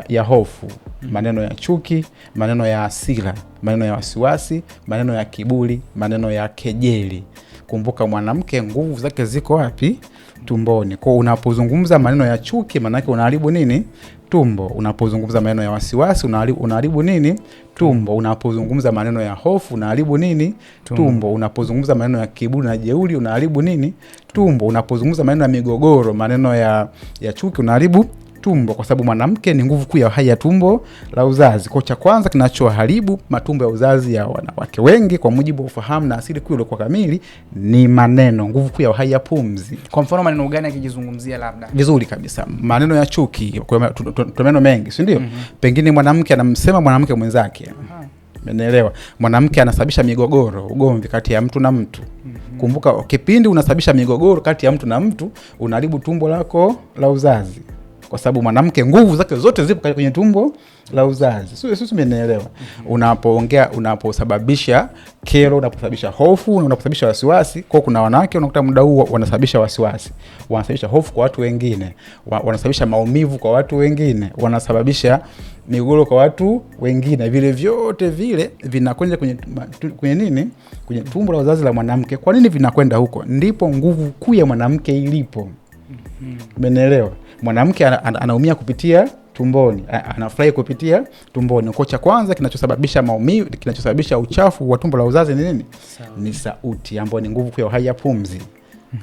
ya hofu, maneno ya chuki, maneno ya hasira, maneno ya wasiwasi, maneno ya kiburi, maneno ya kejeli. Kumbuka mwanamke nguvu zake ziko wapi? Tumboni. Kwa unapozungumza maneno ya chuki, maana yake unaharibu nini? Tumbo. Unapozungumza maneno ya wasiwasi, unaharibu nini? Tumbo. Unapozungumza maneno ya hofu, unaharibu nini? Tumbo. Unapozungumza maneno ya kiburi na jeuri, unaharibu nini? Tumbo. Unapozungumza maneno ya migogoro, maneno ya chuki, unaharibu tumbo, kwa sababu mwanamke ni nguvu kuu ya uhai ya tumbo la uzazi. Kwa cha kwanza kinachoharibu matumbo ya uzazi ya wanawake wengi kwa mujibu wa ufahamu na asili kuu iliyokuwa kamili ni maneno, nguvu kuu ya uhai ya pumzi.
Kwa mfano maneno gani akijizungumzia labda?
Vizuri kabisa. Maneno ya chuki, kwa maneno mengi, si ndio? Pengine mwanamke anamsema mwanamke mwenzake. Umeelewa? Mwanamke anasababisha migogoro, ugomvi kati ya mtu na mtu. Kumbuka kipindi unasababisha migogoro kati ya mtu na mtu, unaharibu tumbo lako la uzazi. Kwa sababu mwanamke nguvu zake zote zipo kwenye tumbo la uzazi. Sisi umeelewa? Unapoongea, unaposababisha kero, unaposababisha hofu, unaposababisha wasiwasi. Kwa kuna wanawake unakuta muda huo wanasababisha wasiwasi, wanasababisha hofu kwa watu wengine, wanasababisha maumivu kwa watu wengine, wanasababisha migogoro kwa watu wengine. Vile vyote vile vinakwenda kwenye nini? Kwenye tumbo la uzazi la mwanamke. Kwa nini vinakwenda huko? Ndipo nguvu kuu ya mwanamke ilipo. Umeelewa? Mwanamke anaumia kupitia tumboni, anafurahi kupitia tumboni. Kwa cha kwanza kinachosababisha maumivu, kinachosababisha uchafu wa tumbo la uzazi ni nini? Ni sauti, ambayo ni nguvu kuu ya uhai ya pumzi,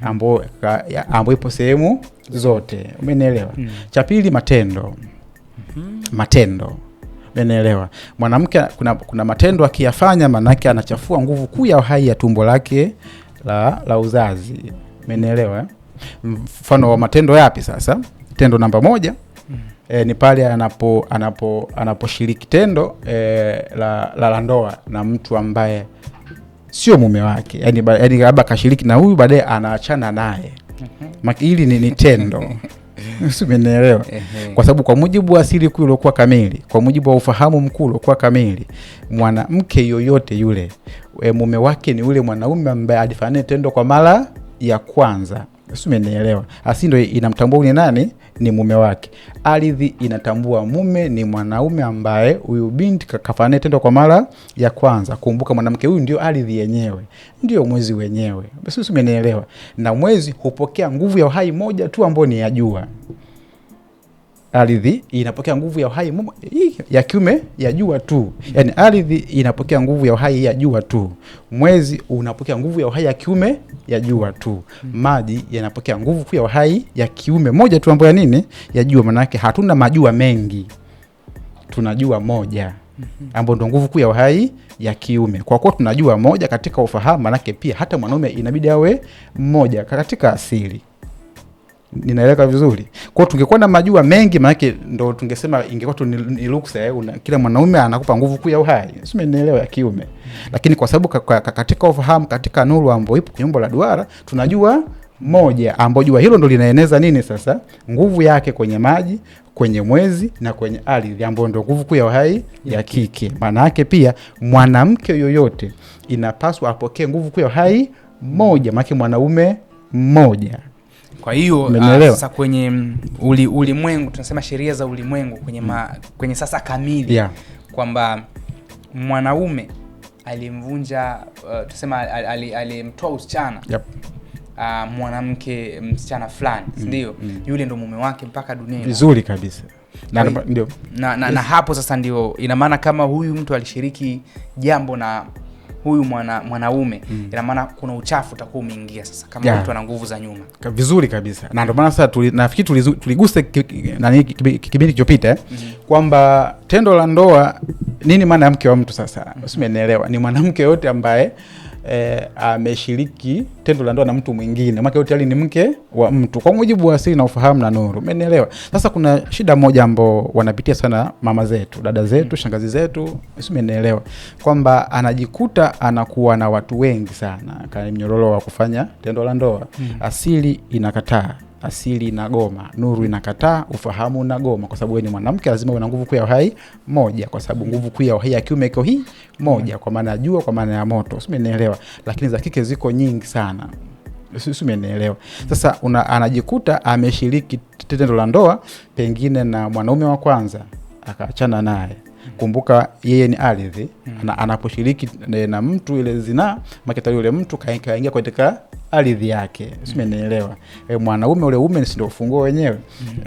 ambayo ipo sehemu zote. Umeelewa? Cha pili, matendo. Matendo. Umeelewa? Mwanamke kuna matendo akiyafanya, maana yake anachafua nguvu kuu ya uhai ya tumbo lake la uzazi. Umeelewa? Mfano wa matendo yapi sasa? Tendo namba 1 ni pale anaposhiriki tendo la ndoa na mtu ambaye sio mume wake. Yaani labda kashiriki na huyu baadaye anaachana naye. Hili ni tendo. Umeelewa? Kwa sababu kwa mujibu wa asili kuu iliyokuwa kamili, kwa mujibu wa ufahamu mkuu uliokuwa kamili, mwanamke yoyote yule mume wake ni yule mwanaume ambaye alifanya tendo kwa mara ya kwanza. Umeelewa? Asili ndio inamtambua ni nani? Ni mume wake. Ardhi inatambua mume ni mwanaume ambaye huyu binti kafanya tendo kwa mara ya kwanza. Kumbuka mwanamke huyu ndio ardhi yenyewe, ndio mwezi wenyewe. Basi umeelewa? Na mwezi hupokea nguvu ya uhai moja tu ambayo ni ya jua. Ardhi inapokea nguvu ya uhai ya kiume ya jua tu. Yaani ardhi inapokea nguvu ya uhai ya jua tu. Mwezi unapokea nguvu ya uhai ya kiume ya jua tu. Maji yanapokea nguvu ya uhai ya kiume moja tu ambayo ya nini? Ya jua. Maana yake hatuna majua mengi, tunajua moja ambayo ndio nguvu kuu ya uhai ya kiume. Kwa kuwa tunajua moja katika ufahamu, maana yake pia hata mwanaume inabidi awe mmoja katika asili. Ninaeleka vizuri? Kwa tungekuwa na majua mengi, maana yake ndo tungesema ingekuwa tu ni ruksa, kila mwanaume anakupa nguvu kuu ya uhai. Sio, umeelewa, ya kiume. Lakini kwa sababu katika ufahamu, katika nuru ambayo ipo kwenye umbo la duara, tunajua moja ambayo jua hilo ndo linaeneza nini sasa? Nguvu yake kwenye maji, kwenye mwezi na kwenye ardhi, ambayo ndo nguvu kuu ya uhai ya kike. Maana yake pia mwanamke yoyote inapaswa apokee nguvu kuu ya uhai moja, maana mwanaume mmoja.
Kwa hiyo sasa kwenye ulimwengu tunasema sheria za ulimwengu kwenye sasa kamili, kwamba mwanaume alimvunja tusema alimtoa usichana, mwanamke msichana fulani, ndio yule ndo mume wake mpaka dunia.
Vizuri kabisa.
Ndio na hapo sasa ndio ina maana kama huyu mtu alishiriki jambo na huyu mwanaume, ina maana kuna uchafu utakuwa umeingia sasa kama mtu ana nguvu za nyuma.
Vizuri kabisa. Na ndio maana sasa nafikiri tuligusa kipindi kilichopita kwamba tendo la ndoa nini maana ya mke wa mtu sasa. Umeelewa? Ni mwanamke yote ambaye ameshiriki tendo la ndoa na mtu mwingine. Maana yote ni mke wa mtu kwa mujibu wa asili na ufahamu na nuru. Umeelewa? Sasa kuna shida moja ambao wanapitia sana mama zetu, dada zetu, shangazi zetu. Umeelewa? Kwamba anajikuta anakuwa na watu wengi sana kama mnyororo wa kufanya tendo la ndoa. Asili inakataa, asili inagoma, nuru inakataa, ufahamu unagoma, kwa sababu wewe ni mwanamke lazima uwe na nguvu kuu ya uhai moja, kwa sababu nguvu kuu ya uhai ya kiume iko hii moja, kwa maana ya jua, kwa maana ya moto. Umeelewa? Lakini za kike ziko nyingi sana. Umeelewa? Sasa anajikuta ameshiriki tendo la ndoa pengine na mwanaume wa kwanza akaachana naye. Kumbuka yeye ni ardhi, anaposhiriki na mtu ile zinaa, maketa yule mtu kaingia katika ardhi yake. Umeelewa? Mwanaume ule ume ndio ufunguo wenyewe.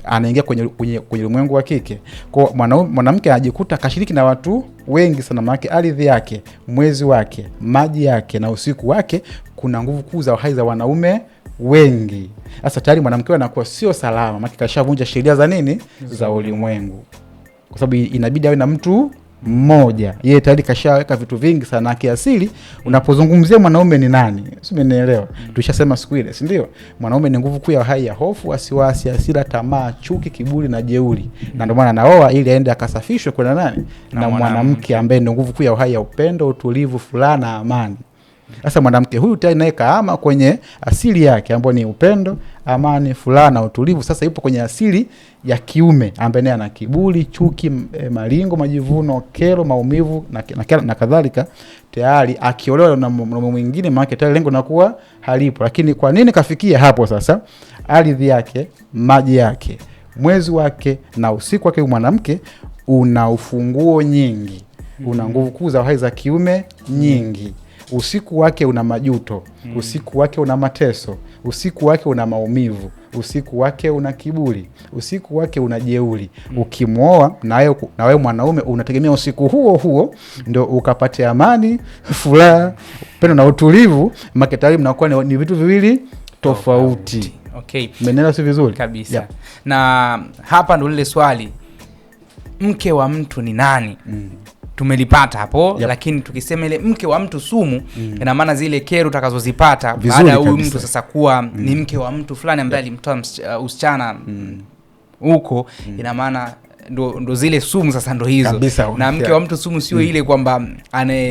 Anaingia kwenye ulimwengu wa kike. Kwa mwanamke anajikuta kashiriki na watu wengi sana, maana ardhi yake, mwezi wake, maji yake na usiku wake kuna nguvu kuu za uhai za wanaume wengi. Sasa tayari mwanamke anakuwa sio salama, maana kashavunja sheria za nini za ulimwengu, kwa sababu inabidi awe na mtu mmoja. Yeye tayari kashaweka vitu vingi sana kiasili. Unapozungumzia mwanaume ni nani, umeelewa? Tulishasema siku ile, si ndio? Mwanaume ni nguvu kuu ya hai ya hofu, wasiwasi, hasira, tamaa, chuki, kiburi na jeuri. Na ndio maana anaoa ili aende akasafishwe kwa nani? Na mwanamke ambaye ni nguvu kuu ya hai ya upendo, utulivu, furaha na amani. Sasa mwanamke huyu tayari naye kaama kwenye asili yake ambayo ni upendo, amani, furaha na utulivu. Sasa yupo kwenye asili ya kiume ambaye naye ana kiburi, chuki, malingo, majivuno, kero, maumivu na kadhalika. Tayari akiolewa na mwanaume mwingine, maana tayari lengo linakuwa halipo. Lakini kwa nini kafikia hapo sasa? Ardhi yake, maji yake, mwezi wake na usiku wake mwanamke una ufunguo nyingi. Una nguvu kuu za hai za kiume nyingi. Usiku wake una majuto, usiku wake una mateso, usiku wake una maumivu, usiku wake una kiburi, usiku wake una jeuri. Ukimwoa na wewe mwanaume unategemea usiku huo huo ndio ukapate amani, furaha, upendo na utulivu. Maketari mnakuwa ni vitu viwili tofauti.
Okay.
Umeelewa si vizuri?
Kabisa. Yeah. Na hapa ndo lile swali, mke wa mtu ni nani? Tumelipata hapo. Yep. Lakini tukisema ile mke wa mtu sumu, ina maana zile kero utakazozipata baada ya huyu mtu sasa kuwa ni mke wa mtu fulani ambaye alimtoa usichana huko, ina maana ndo zile sumu sasa ndo hizo kabisa. Na mke wa mtu sumu sio ile kwamba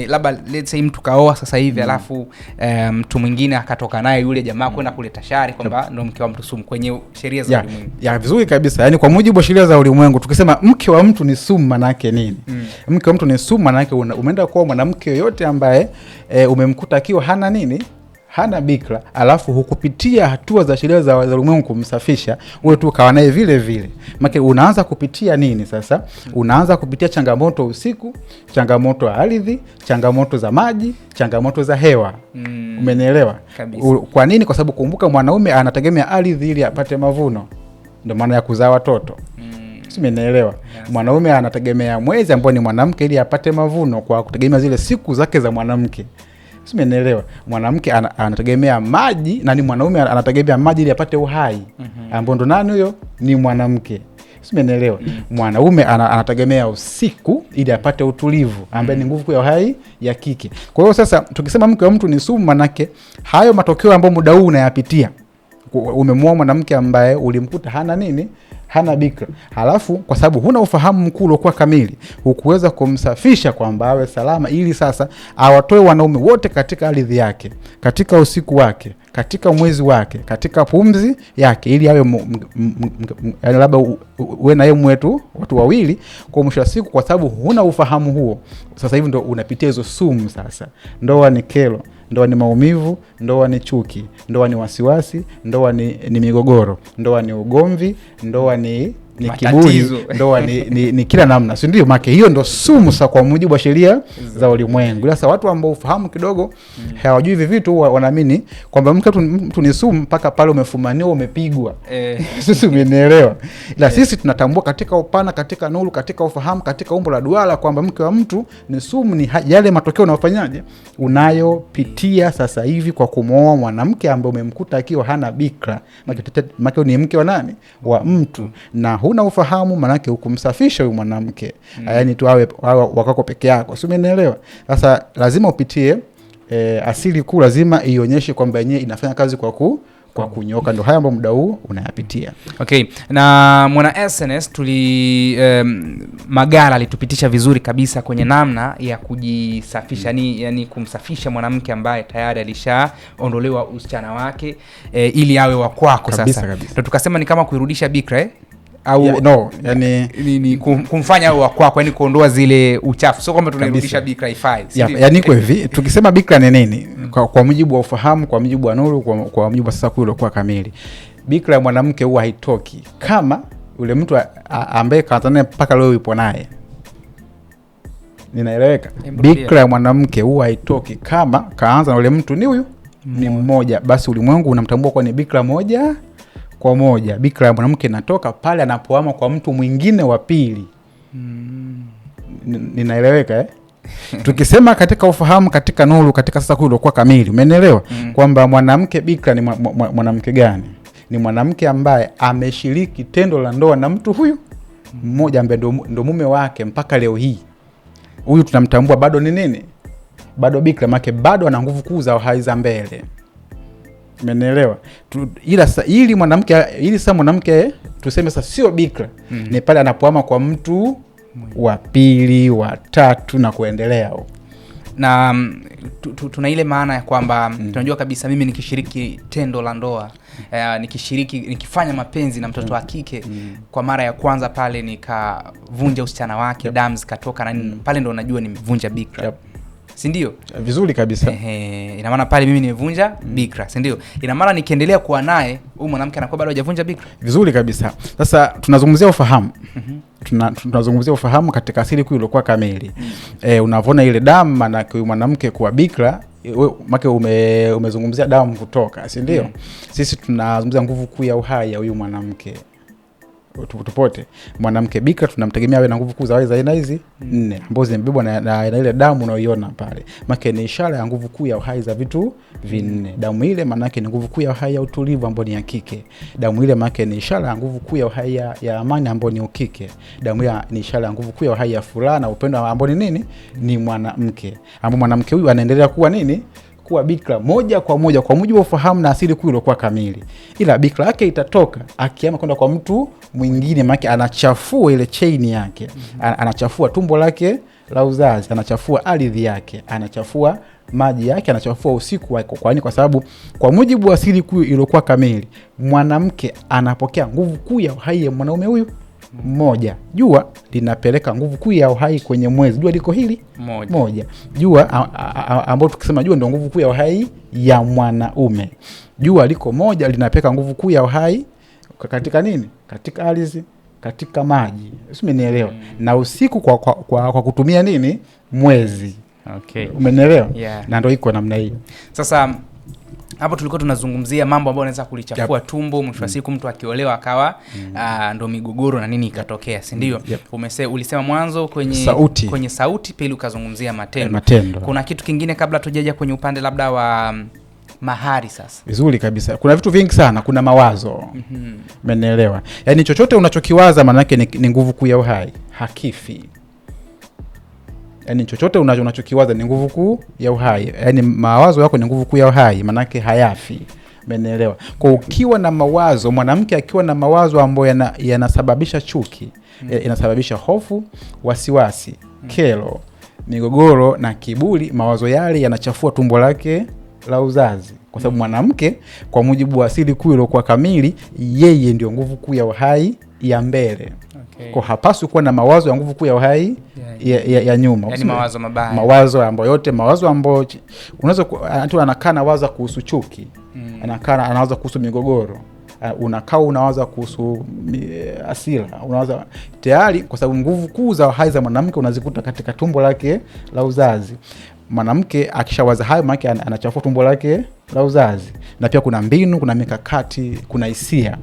labda let's say mtu kaoa sasa hivi alafu mtu mwingine akatoka naye yule jamaa kwenda kuleta shari kwamba ndo mke wa mtu sumu kwenye sheria za ulimwengu.
Vizuri kabisa. Yaani kwa mujibu wa sheria za ulimwengu tukisema mke wa mtu ni sumu maana yake nini? Mke wa mtu ni sumu maana yake umeenda kwa mwanamke yoyote ambaye umemkuta akiwa hana nini? Hana bikra, alafu hukupitia hatua za sheria za ulimwengu kumsafisha, wewe tu kawa naye vile vile. Maana unaanza kupitia nini sasa? Unaanza kupitia changamoto usiku, changamoto ya ardhi, changamoto za maji, changamoto za hewa. Umenielewa? Kwa nini? Kwa sababu kumbuka mwanaume anategemea ardhi ili apate mavuno. Ndio maana ya kuzaa watoto. Umenielewa? Yes. Mwanaume anategemea mwezi ambao ni mwanamke ili apate mavuno kwa kutegemea zile siku zake za mwanamke. Umeelewa? Mwanamke anategemea maji na ni mwanaume anategemea maji ili apate uhai. Ambao ndo nani huyo? Ni mwanamke. Umeelewa? Mwanaume anategemea usiku ili apate utulivu ambaye ni nguvu ya uhai ya kike. Kwa hiyo sasa tukisema mke wa mtu ni sumu, manake hayo matokeo ambayo muda huu unayapitia. Umemwoa mwanamke ambaye ulimkuta hana nini? Hana bikra. Halafu kwa sababu huna ufahamu mkuu uliokuwa kamili, hukuweza kumsafisha kwamba awe salama ili sasa awatoe wanaume wote katika ardhi yake, katika usiku wake, katika mwezi wake, katika pumzi yake, ili awe labda uwe na yeye mwetu watu wawili kwa mwisho wa siku. Kwa sababu huna ufahamu huo, sasa hivi ndo unapitia hizo sumu. Sasa ndoa ni kero, ndoa ni maumivu, ndoa ni chuki, ndoa ni wasiwasi, ndoa ni migogoro, ndoa ni ugomvi, ndoa ni kiburi, ndoa ni kila namna, si ndio? Maana hiyo ndo sumu sasa kwa mujibu wa sheria za ulimwengu. Sasa watu ambao ufahamu kidogo hawajui hivi vitu wanaamini kwamba mtu ni sumu mpaka pale umefumaniwa, umepigwa. Sisi umeelewa? Ila sisi tunatambua katika upana, katika nuru, katika ufahamu, katika umbo la duara kwamba mke wa mtu ni sumu, ni yale matokeo unayofanyaje unayopitia sasa hivi kwa kumooa mwanamke ambaye umemkuta akiwa hana bikra. Maana ni mke wa nani? Wa mtu. Na huna ufahamu, manake hukumsafisha huyu mwanamke. Yaani tu awe wakako peke yako. Si umeelewa? Sasa lazima upitie asili kuu, lazima ionyeshe kwamba yenyewe inafanya kazi kwa kunyoka. Ndio haya ambayo muda huu unayapitia.
Okay. Na mwana SNS Magala alitupitisha vizuri kabisa kwenye namna ya kujisafisha, yani kumsafisha mwanamke ambaye tayari alishaondolewa usichana wake ili awe wa kwako sasa. Ndio tukasema ni kama kuirudisha bikra au
no, yani
ni kumfanya wa kwako, yani kuondoa zile uchafu. Sio kwamba tunairudisha bikra ifai.
Yani kwa hivi tukisema bikra ni nini? Kwa mujibu wa ufahamu, kwa mujibu wa nuru, kwa mujibu wa sasa kule kwa kamili, bikra ya mwanamke huwa haitoki kama yule mtu ambaye kaanza naye mpaka leo yupo naye. Ninaeleweka? Bikra ya mwanamke huwa haitoki kama kaanza na yule mtu ni huyu ni mmoja, basi ulimwengu unamtambua kwa ni bikra moja kwa moja. Bikra ya mwanamke inatoka pale anapoama kwa mtu mwingine wa pili. Ninaeleweka Tukisema katika ufahamu, katika nuru, katika sasa kule kwa kamili, umeelewa? Kwamba mwanamke bikra ni mwanamke gani? Ni mwanamke ambaye ameshiriki tendo la ndoa na mtu huyu mmoja ambaye ndo mume wake mpaka leo hii. Huyu tunamtambua bado ni nini? Bado bikra, maana bado ana nguvu kuu za uhai za mbele. Umeelewa? Ili mwanamke tuseme sasa sio bikra, ni pale anapoama kwa mtu wa pili, wa tatu na kuendelea.
Na tuna ile maana ya kwamba tunajua kabisa mimi nikishiriki tendo la ndoa, nikifanya mapenzi na mtoto wa kike kwa mara ya kwanza, pale nikavunja usichana wake, damu zikatoka na nini, pale ndo unajua nimevunja bikra. Si ndio?
Vizuri kabisa.
Ina maana pale mimi nimevunja bikra, si ndio? Ina maana nikiendelea kuwa naye huyu mwanamke anakuwa bado hajavunja bikra. Vizuri
kabisa. Sasa tunazungumzia ufahamu. Tunazungumzia ufahamu katika asili kuu iliyokuwa kamili. Unavona ile damu, maana huyu mwanamke kuwa bikra, maana umezungumzia damu kutoka, si ndio? Sisi tunazungumzia nguvu kuu ya uhai ya huyu mwanamke. Tupote mwanamke bikra tunamtegemea awe na nguvu kuu za za aina hizi 4 ambazo zimebebwa na ile damu unayoiona pale. Maana ni ishara ya nguvu kuu ya uhai za vitu 4. Damu ile maana yake ni nguvu kuu ya uhai ya utulivu ambayo ni ya kike. Damu ile maana ni ishara ya nguvu kuu ya uhai ya amani ambayo ni ukike. Damu ile ni ishara ya nguvu kuu ya uhai ya furaha na upendo ambayo ni nini? Ni mwanamke. Ambapo mwanamke huyu anaendelea kuwa nini? Kuwa bikra moja kwa moja kwa mujibu wa ufahamu na asili kuu iliyokuwa kamili. Ila bikra yake itatoka akiama kwenda kwa mtu mwingine, maana anachafua ile chain yake. Anachafua tumbo lake la uzazi, anachafua ardhi yake, anachafua maji yake, anachafua usiku wake. Kwa nini? Kwa sababu kwa mujibu wa asili kuu iliyokuwa kamili, mwanamke anapokea nguvu kuu ya uhai ya mwanaume huyu mmoja. Jua linapeleka nguvu kuu ya uhai kwenye mwezi. Jua liko hili moja. Jua ambao tukisema jua ndio nguvu kuu ya uhai ya mwanaume. Jua liko moja, linapeleka nguvu kuu ya uhai katika nini? Katika ardhi, katika maji. Umenielewa? Na usiku kwa kutumia nini? Mwezi.
Okay.
Umenielewa? Na ndio iko namna hiyo.
Sasa hapo tulikuwa tunazungumzia mambo ambayo yanaweza kulichafua tumbo, mwisho wa siku mtu akiolewa akawa ndo migogoro na nini ikatokea, si ndio? Ulisema mwanzo kwenye sauti, pili ukazungumzia matendo. Kuna kitu kingine kabla tujaja kwenye upande labda wa mahari sasa?
Vizuri kabisa. Kuna vitu vingi sana, kuna mawazo. Umeelewa? Yaani chochote unachokiwaza maana yake ni nguvu kuu ya uhai, hakifi. Yaani chochote unachokiwaza ni nguvu kuu ya uhai. Yaani mawazo yako ni nguvu kuu ya uhai, maana yake hayafi. Umeelewa? Kwa ukiwa na mawazo, mwanamke akiwa na mawazo ambayo yanasababisha chuki, yanasababisha hofu, wasiwasi, kero, migogoro na kiburi, mawazo yale yanachafua tumbo lake la uzazi. Kwa sababu mwanamke kwa mujibu wa asili kuu iliyokuwa kamili, yeye ndio nguvu kuu ya uhai ya mbele. Okay. Kwa hapaswi kuwa na mawazo ya nguvu kuu ya uhai ya nyuma.
Yaani mawazo mabaya.
Mawazo ambayo unaweza mtu anakaa na waza kuhusu chuki. Anawaza kuhusu migogoro. Unawaza kuhusu hasira. Unawaza tayari, kwa sababu nguvu kuu za uhai za mwanamke unazikuta katika tumbo lake la uzazi. Mwanamke akishawaza hayo maana anachafua tumbo lake la uzazi. Na pia kuna mbinu, kuna mikakati, kuna hisia.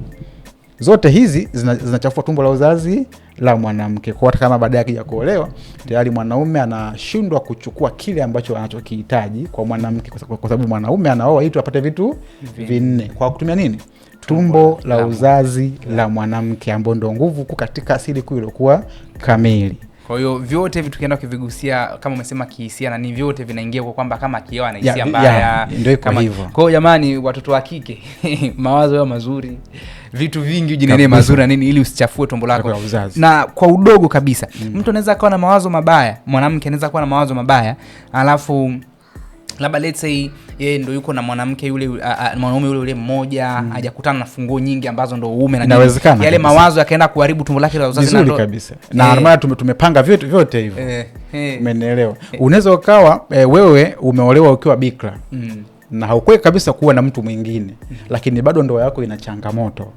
Zote hizi zinachafua tumbo la uzazi la mwanamke. Kwa hata kama baadaye akija kuolewa, tayari mwanaume anashindwa kuchukua kile ambacho anachokihitaji kwa mwanamke, kwa sababu mwanaume anaoa ili apate vitu 4 kwa kutumia nini? Tumbo la uzazi la mwanamke, ambao ndio nguvu kuu katika asili kuu iliyokuwa kamili.
Kwa hiyo vyote vitu kienda kuvigusia kama umesema kihisia, na ni vyote vinaingia kwa kwamba kama akioa na hisia mbaya
kama hivyo.
Kwa hiyo jamani, watoto wa kike mawazo yao mazuri, vitu vingi ujinenee mazuri na nini, ili usichafue tumbo lako na kwa udogo kabisa. Mtu anaweza kuwa na mawazo mabaya, mwanamke anaweza kuwa na mawazo mabaya, alafu labda let's say yeye ndio yuko na mwanamke yule mwanaume yule mmoja, hajakutana na funguo nyingi ambazo ndio uume na yale mawazo yakaenda kuharibu tumbo lake la uzazi.
Ndio kabisa. Na maana tumepanga vyote hivyo. Umeelewa? Unaweza ukawa wewe umeolewa ukiwa bikra. Na haukweki kabisa kuwa na mtu mwingine, lakini bado ndoa yako ina changamoto.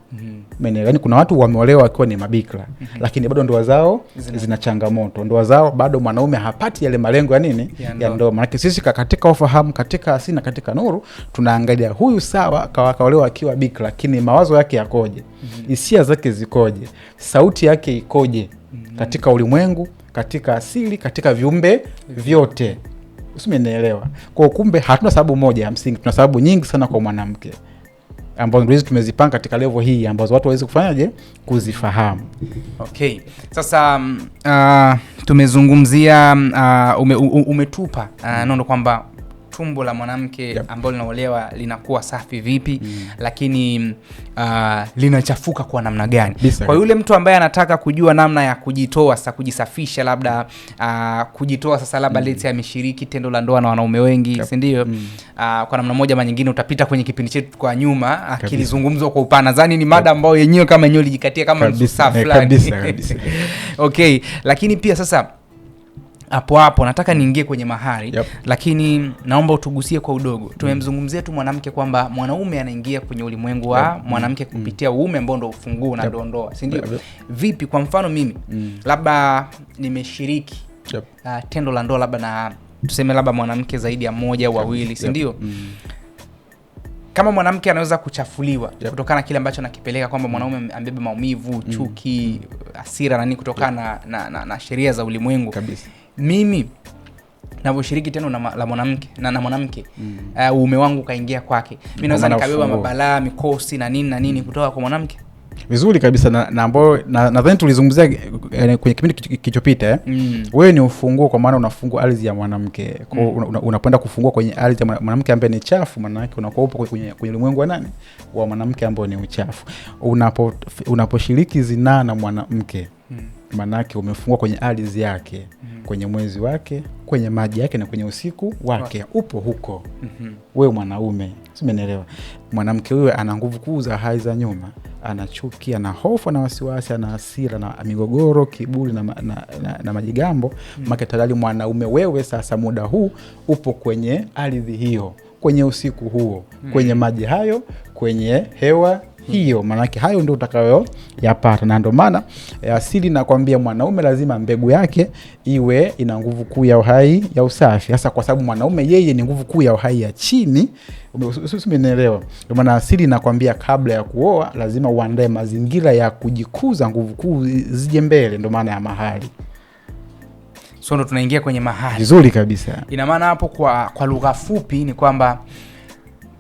Yaani kuna watu wameolewa wakiwa ni mabikra, lakini bado ndoa zao zina changamoto. Ndoa zao bado mwanaume hapati yale malengo ya nini? Ya ndoa. Maana sisi katika ufahamu, katika asili na katika nuru, tunaangalia huyu sawa kaolewa akiwa bikra, lakini mawazo yake yakoje? Hisia zake zikoje? Sauti yake ikoje? Katika ulimwengu, katika asili, katika viumbe vyote. Usimenielewa? Kwa kumbe hatuna sababu moja ya msingi, tuna sababu nyingi sana kwa mwanamke ambazo ndio tumezipanga katika level hii ambazo watu waweze kufanyaje kuzifahamu.
Okay. Sasa tumezungumzia umetupa nondo kwamba tumbo la mwanamke ambalo linaolewa linakuwa safi vipi, lakini linachafuka kwa namna gani. Kwa yule mtu ambaye anataka kujua namna ya kujitoa sasa, kujisafisha, labda kujitoa sasa, labda leti ameshiriki tendo la ndoa na wanaume wengi, si ndio? Kwa namna moja ama nyingine utapita kwenye kipindi chetu kwa nyuma akilizungumzwa kwa upana. Nadhani ni mada ambayo yenyewe kama yenyewe lijikatia kama nusu fulani. Okay, lakini pia sasa hapo nataka niingie kwenye mahari, lakini naomba utugusie kwa udogo. Tumemzungumzia tu mwanamke kwamba mwanaume anaingia kwenye ulimwengu wa mwanamke kupitia uume ambao ndio ufunguo na ndoa, si ndio? Vipi kwa mfano mimi labda nimeshiriki tendo la ndoa labda na tuseme labda mwanamke zaidi ya mmoja au wawili, si ndio? Kama mwanamke anaweza kuchafuliwa kutokana na kile ambacho anakipeleka, kwamba mwanaume ambebe maumivu, chuki, hasira na nini kutokana na sheria za ulimwengu kabisa. Mimi ninaposhiriki tendo la mwanamke na mwanamke uume wangu kaingia kwake, mimi naweza nikabeba mabalaa, mikosi na nini kutoka kwa mwanamke.
Vizuri kabisa, na ambao nadhani tulizungumzia kwenye kipindi kilichopita. Wewe ni ufunguo, kwa maana unafungua ardhi ya mwanamke. Kwa unapenda kufungua kwenye ardhi ya mwanamke ambaye ni chafu, maana yake unakuwa upo kwenye ulimwengu wa nani? Wa mwanamke ambaye ni uchafu. Unaposhiriki zinaa na mwanamke, maana yake umefungua kwenye ardhi yake, kwenye mwezi wake, kwenye maji yake na kwenye usiku wake. Upo huko. Wewe mwanaume, umeelewa? Mwanamke wewe ana nguvu kuu za hai za nyuma, ana chuki, ana hofu na wasiwasi, ana hasira na migogoro, kiburi na majigambo. Maana tayari mwanaume wewe sasa muda huu upo kwenye ardhi hiyo, kwenye usiku huo, kwenye maji hayo, kwenye hewa hiyo. Manake hayo ndio utakayo yapata, na ndio maana asili nakwambia mwanaume lazima mbegu yake iwe ina nguvu kuu ya uhai ya usafi. Hasa kwa sababu mwanaume yeye ni nguvu kuu ya uhai ya chini. Umeelewa? Ndio maana asili nakwambia kabla ya kuoa lazima uandae mazingira ya kujikuza nguvu kuu zije mbele. Ndio maana ya mahari.
So ndo tunaingia kwenye mahari.
Vizuri kabisa.
Ina maana hapo kwa lugha fupi ni kwamba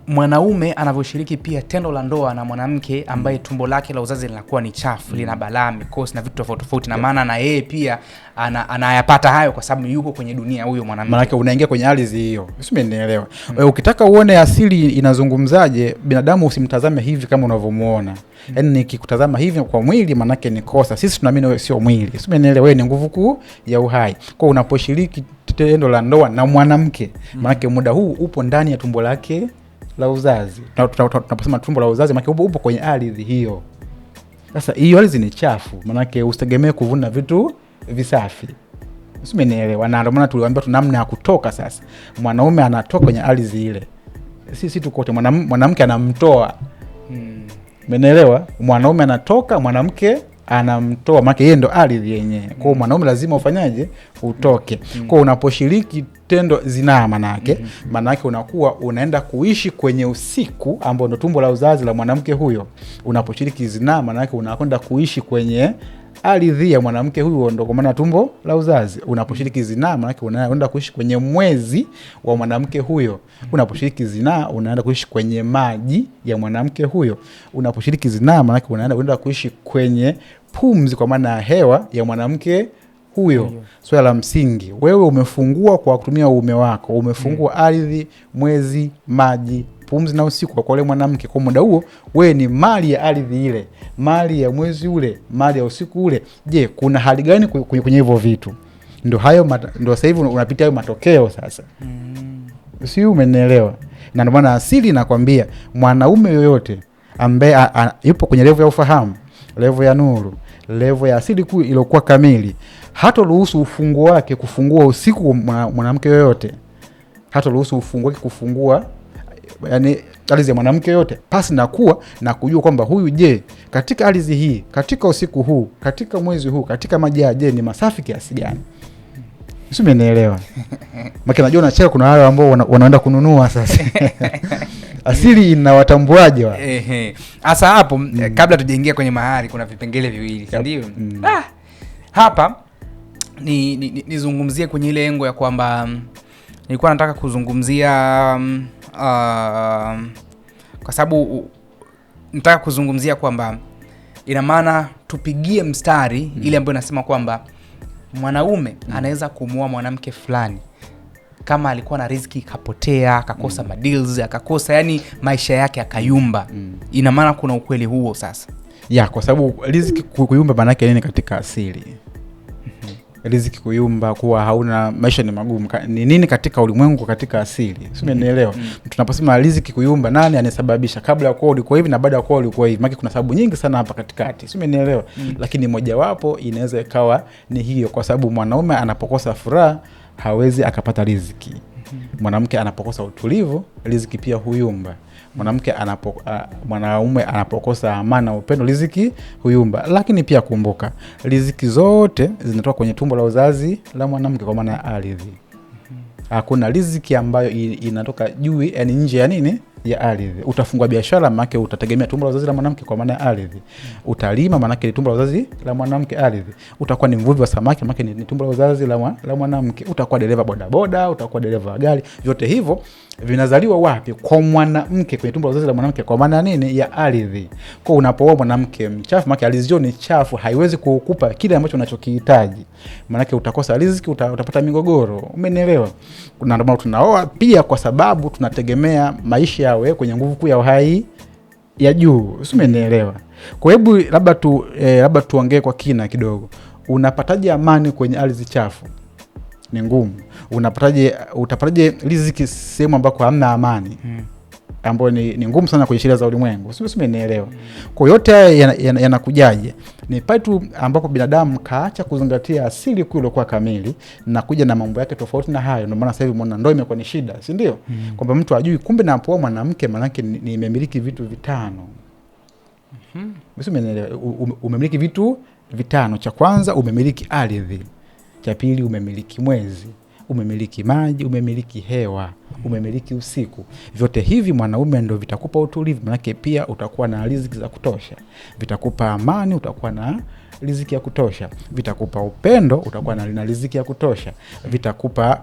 mwanaume anavyoshiriki pia tendo la ndoa na mwanamke ambaye tumbo lake la uzazi linakuwa ni chafu, lina balaa, mikosi na vitu tofauti tofauti, na maana na yeye pia anayapata hayo kwa sababu yuko kwenye dunia huyo mwanamke. Maana
yake unaingia kwenye ardhi hiyo. Usimenielewa? Ukitaka uone asili inazungumzaje, binadamu usimtazame hivi kama unavyomuona. Yaani nikikutazama hivi kwa mwili maana yake ni kosa. Sisi tunaamini wewe sio mwili. Usimenielewa? Wewe ni nguvu kuu ya uhai. Kwa unaposhiriki tendo la ndoa na mwanamke, maana yake muda huu upo ndani ya tumbo lake la uzazi. Tunaposema tumbo la uzazi maana upo kwenye ardhi hiyo. Sasa hiyo ardhi ni chafu, maana yake usitegemee kuvuna vitu visafi. Usimenielewa? Na ndio maana tuliwaambia tu namna ya kutoka. Sasa mwanaume anatoka kwenye ardhi ile, sisi tuko wote, mwanamke anamtoa. Umeelewa? Mwanaume anatoka, mwanamke anamtoa, maana yeye ndo ardhi yenyewe. Kwa hiyo mwanaume lazima ufanyaje? Utoke. Kwa unaposhiriki tendo zinaa maana yake unakuwa unaenda kuishi kwenye usiku ambao ndo tumbo la uzazi la mwanamke huyo. Unaposhiriki zinaa maana yake unakwenda kuishi kwenye ardhi ya mwanamke huyo, ndo kwa maana tumbo la uzazi. Unaposhiriki zinaa maana yake unaenda kuishi kwenye mwezi wa mwanamke huyo. Unaposhiriki zinaa unaenda kuishi kwenye maji ya mwanamke huyo. Unaposhiriki zinaa maana yake unaenda kuishi kwenye pumzi kwa maana ya hewa ya mwanamke huyo. Swala la msingi, wewe umefungua kwa kutumia uume wako, umefungua ardhi, mwezi, maji, pumzi na usiku kwa yule mwanamke. Kwa muda huo wewe ni mali ya ardhi ile, mali ya mwezi ule, mali ya usiku ule. Je, kuna hali gani kwenye hivyo vitu? Ndio hayo ndio sasa hivi unapitia hayo matokeo sasa. Si umenielewa? Na ndio maana asili nakwambia mwanaume yoyote ambaye yupo kwenye level ya ufahamu, level ya nuru, level ya asili kuu iliyokuwa kamili, hata ruhusu ufunguo wake kufungua usiku mwanamke yoyote. Hata ruhusu ufunguo wake kufungua yani ardhi ya mwanamke yote pasi na kuwa na kujua kwamba huyu je katika ardhi hii, katika usiku huu, katika mwezi huu, katika maji je ni masafi kiasi gani. Usimenielewa? Maki najua unacheka kuna wale ambao wanaenda kununua sasa. Asili inawatambuaje wao?
Sasa hapo kabla tujaingia kwenye mahari kuna vipengele viwili, ndio? Hapa nizungumzie kwenye ile engo ya kwamba nilikuwa nataka kuzungumzia kwa sababu nataka kuzungumzia kwamba ina maana tupigie mstari ile ambayo inasema kwamba mwanaume anaweza kumuoa mwanamke fulani kama alikuwa na riziki kapotea, akakosa madeals, akakosa yani maisha yake akayumba. Ina maana kuna ukweli huo sasa.
Kwa sababu riziki kuyumba maana yake nini katika asili? Riziki kuyumba, kuwa hauna maisha ni magumu. Ni nini katika ulimwengu katika asili? Sio, umeelewa? Tunaposema riziki kuyumba, nani anasababisha? Kabla ya kuoa ulikuwa hivi na baada ya kuoa ulikuwa hivi. Maana kuna sababu nyingi sana hapa katikati. Sio, umeelewa? Lakini mojawapo inaweza ikawa ni hiyo, kwa sababu mwanaume anapokosa furaha hawezi akapata riziki. Mwanamke anapokosa utulivu, riziki pia huyumba. Mwanaume anapokosa amani na upendo, riziki huyumba. Lakini pia kumbuka, riziki zote zinatoka kwenye tumbo la uzazi la mwanamke, kwa maana ya ardhi. Hakuna riziki ambayo inatoka juu, yani nje ya nini, ya ardhi. Utafungua biashara, maana yake utategemea tumbo la uzazi la mwanamke, kwa maana ya ardhi. Utalima, maana yake ni tumbo la uzazi la mwanamke, ardhi. Utakuwa ni mvuvi wa samaki, maana yake ni tumbo la uzazi la mwanamke. Utakuwa dereva bodaboda, utakuwa dereva wa gari. Vyote hivyo vinazaliwa wapi? Kwa mwanamke, kwenye tumbo la uzazi la mwanamke, kwa maana nini, ya ardhi. Kwa unapooa mwanamke mchafu, maana ardhi ni chafu, haiwezi kukupa kile ambacho unachokihitaji. Maana yake utakosa riziki, utapata migogoro. Umenielewa? Kuna ndio tunaoa pia, kwa sababu tunategemea maisha yawe kwenye nguvu kuu ya uhai ya juu. Umenielewa? Kwa hebu labda tuongee kwa kina kidogo. Unapataje amani kwenye ardhi chafu? Ni ngumu. Utapataje riziki sehemu ambako hamna amani? Ambayo ni ngumu sana kwenye sheria za ulimwengu. Umenielewa? Kwa yote haya yanakujaje? Ni pale tu ambapo binadamu kaacha kuzingatia asili kuu iliyokuwa kamili na kuja na mambo yake tofauti na hayo. Ndio maana sasa hivi mwana ndoa imekuwa ni shida, si ndio? Kwamba mtu ajui kumbe napoa mwanamke maana yake nimemiliki vitu vitano. Umenielewa? Umemiliki vitu vitano. Cha kwanza umemiliki ardhi. Cha pili umemiliki mwezi. Umemiliki maji, umemiliki hewa, umemiliki usiku. Vyote hivi mwanaume ndio vitakupa utulivu, maana pia utakuwa na riziki za kutosha. Vitakupa amani, utakuwa na riziki ya kutosha. Vitakupa upendo, utakuwa na riziki ya kutosha. Vitakupa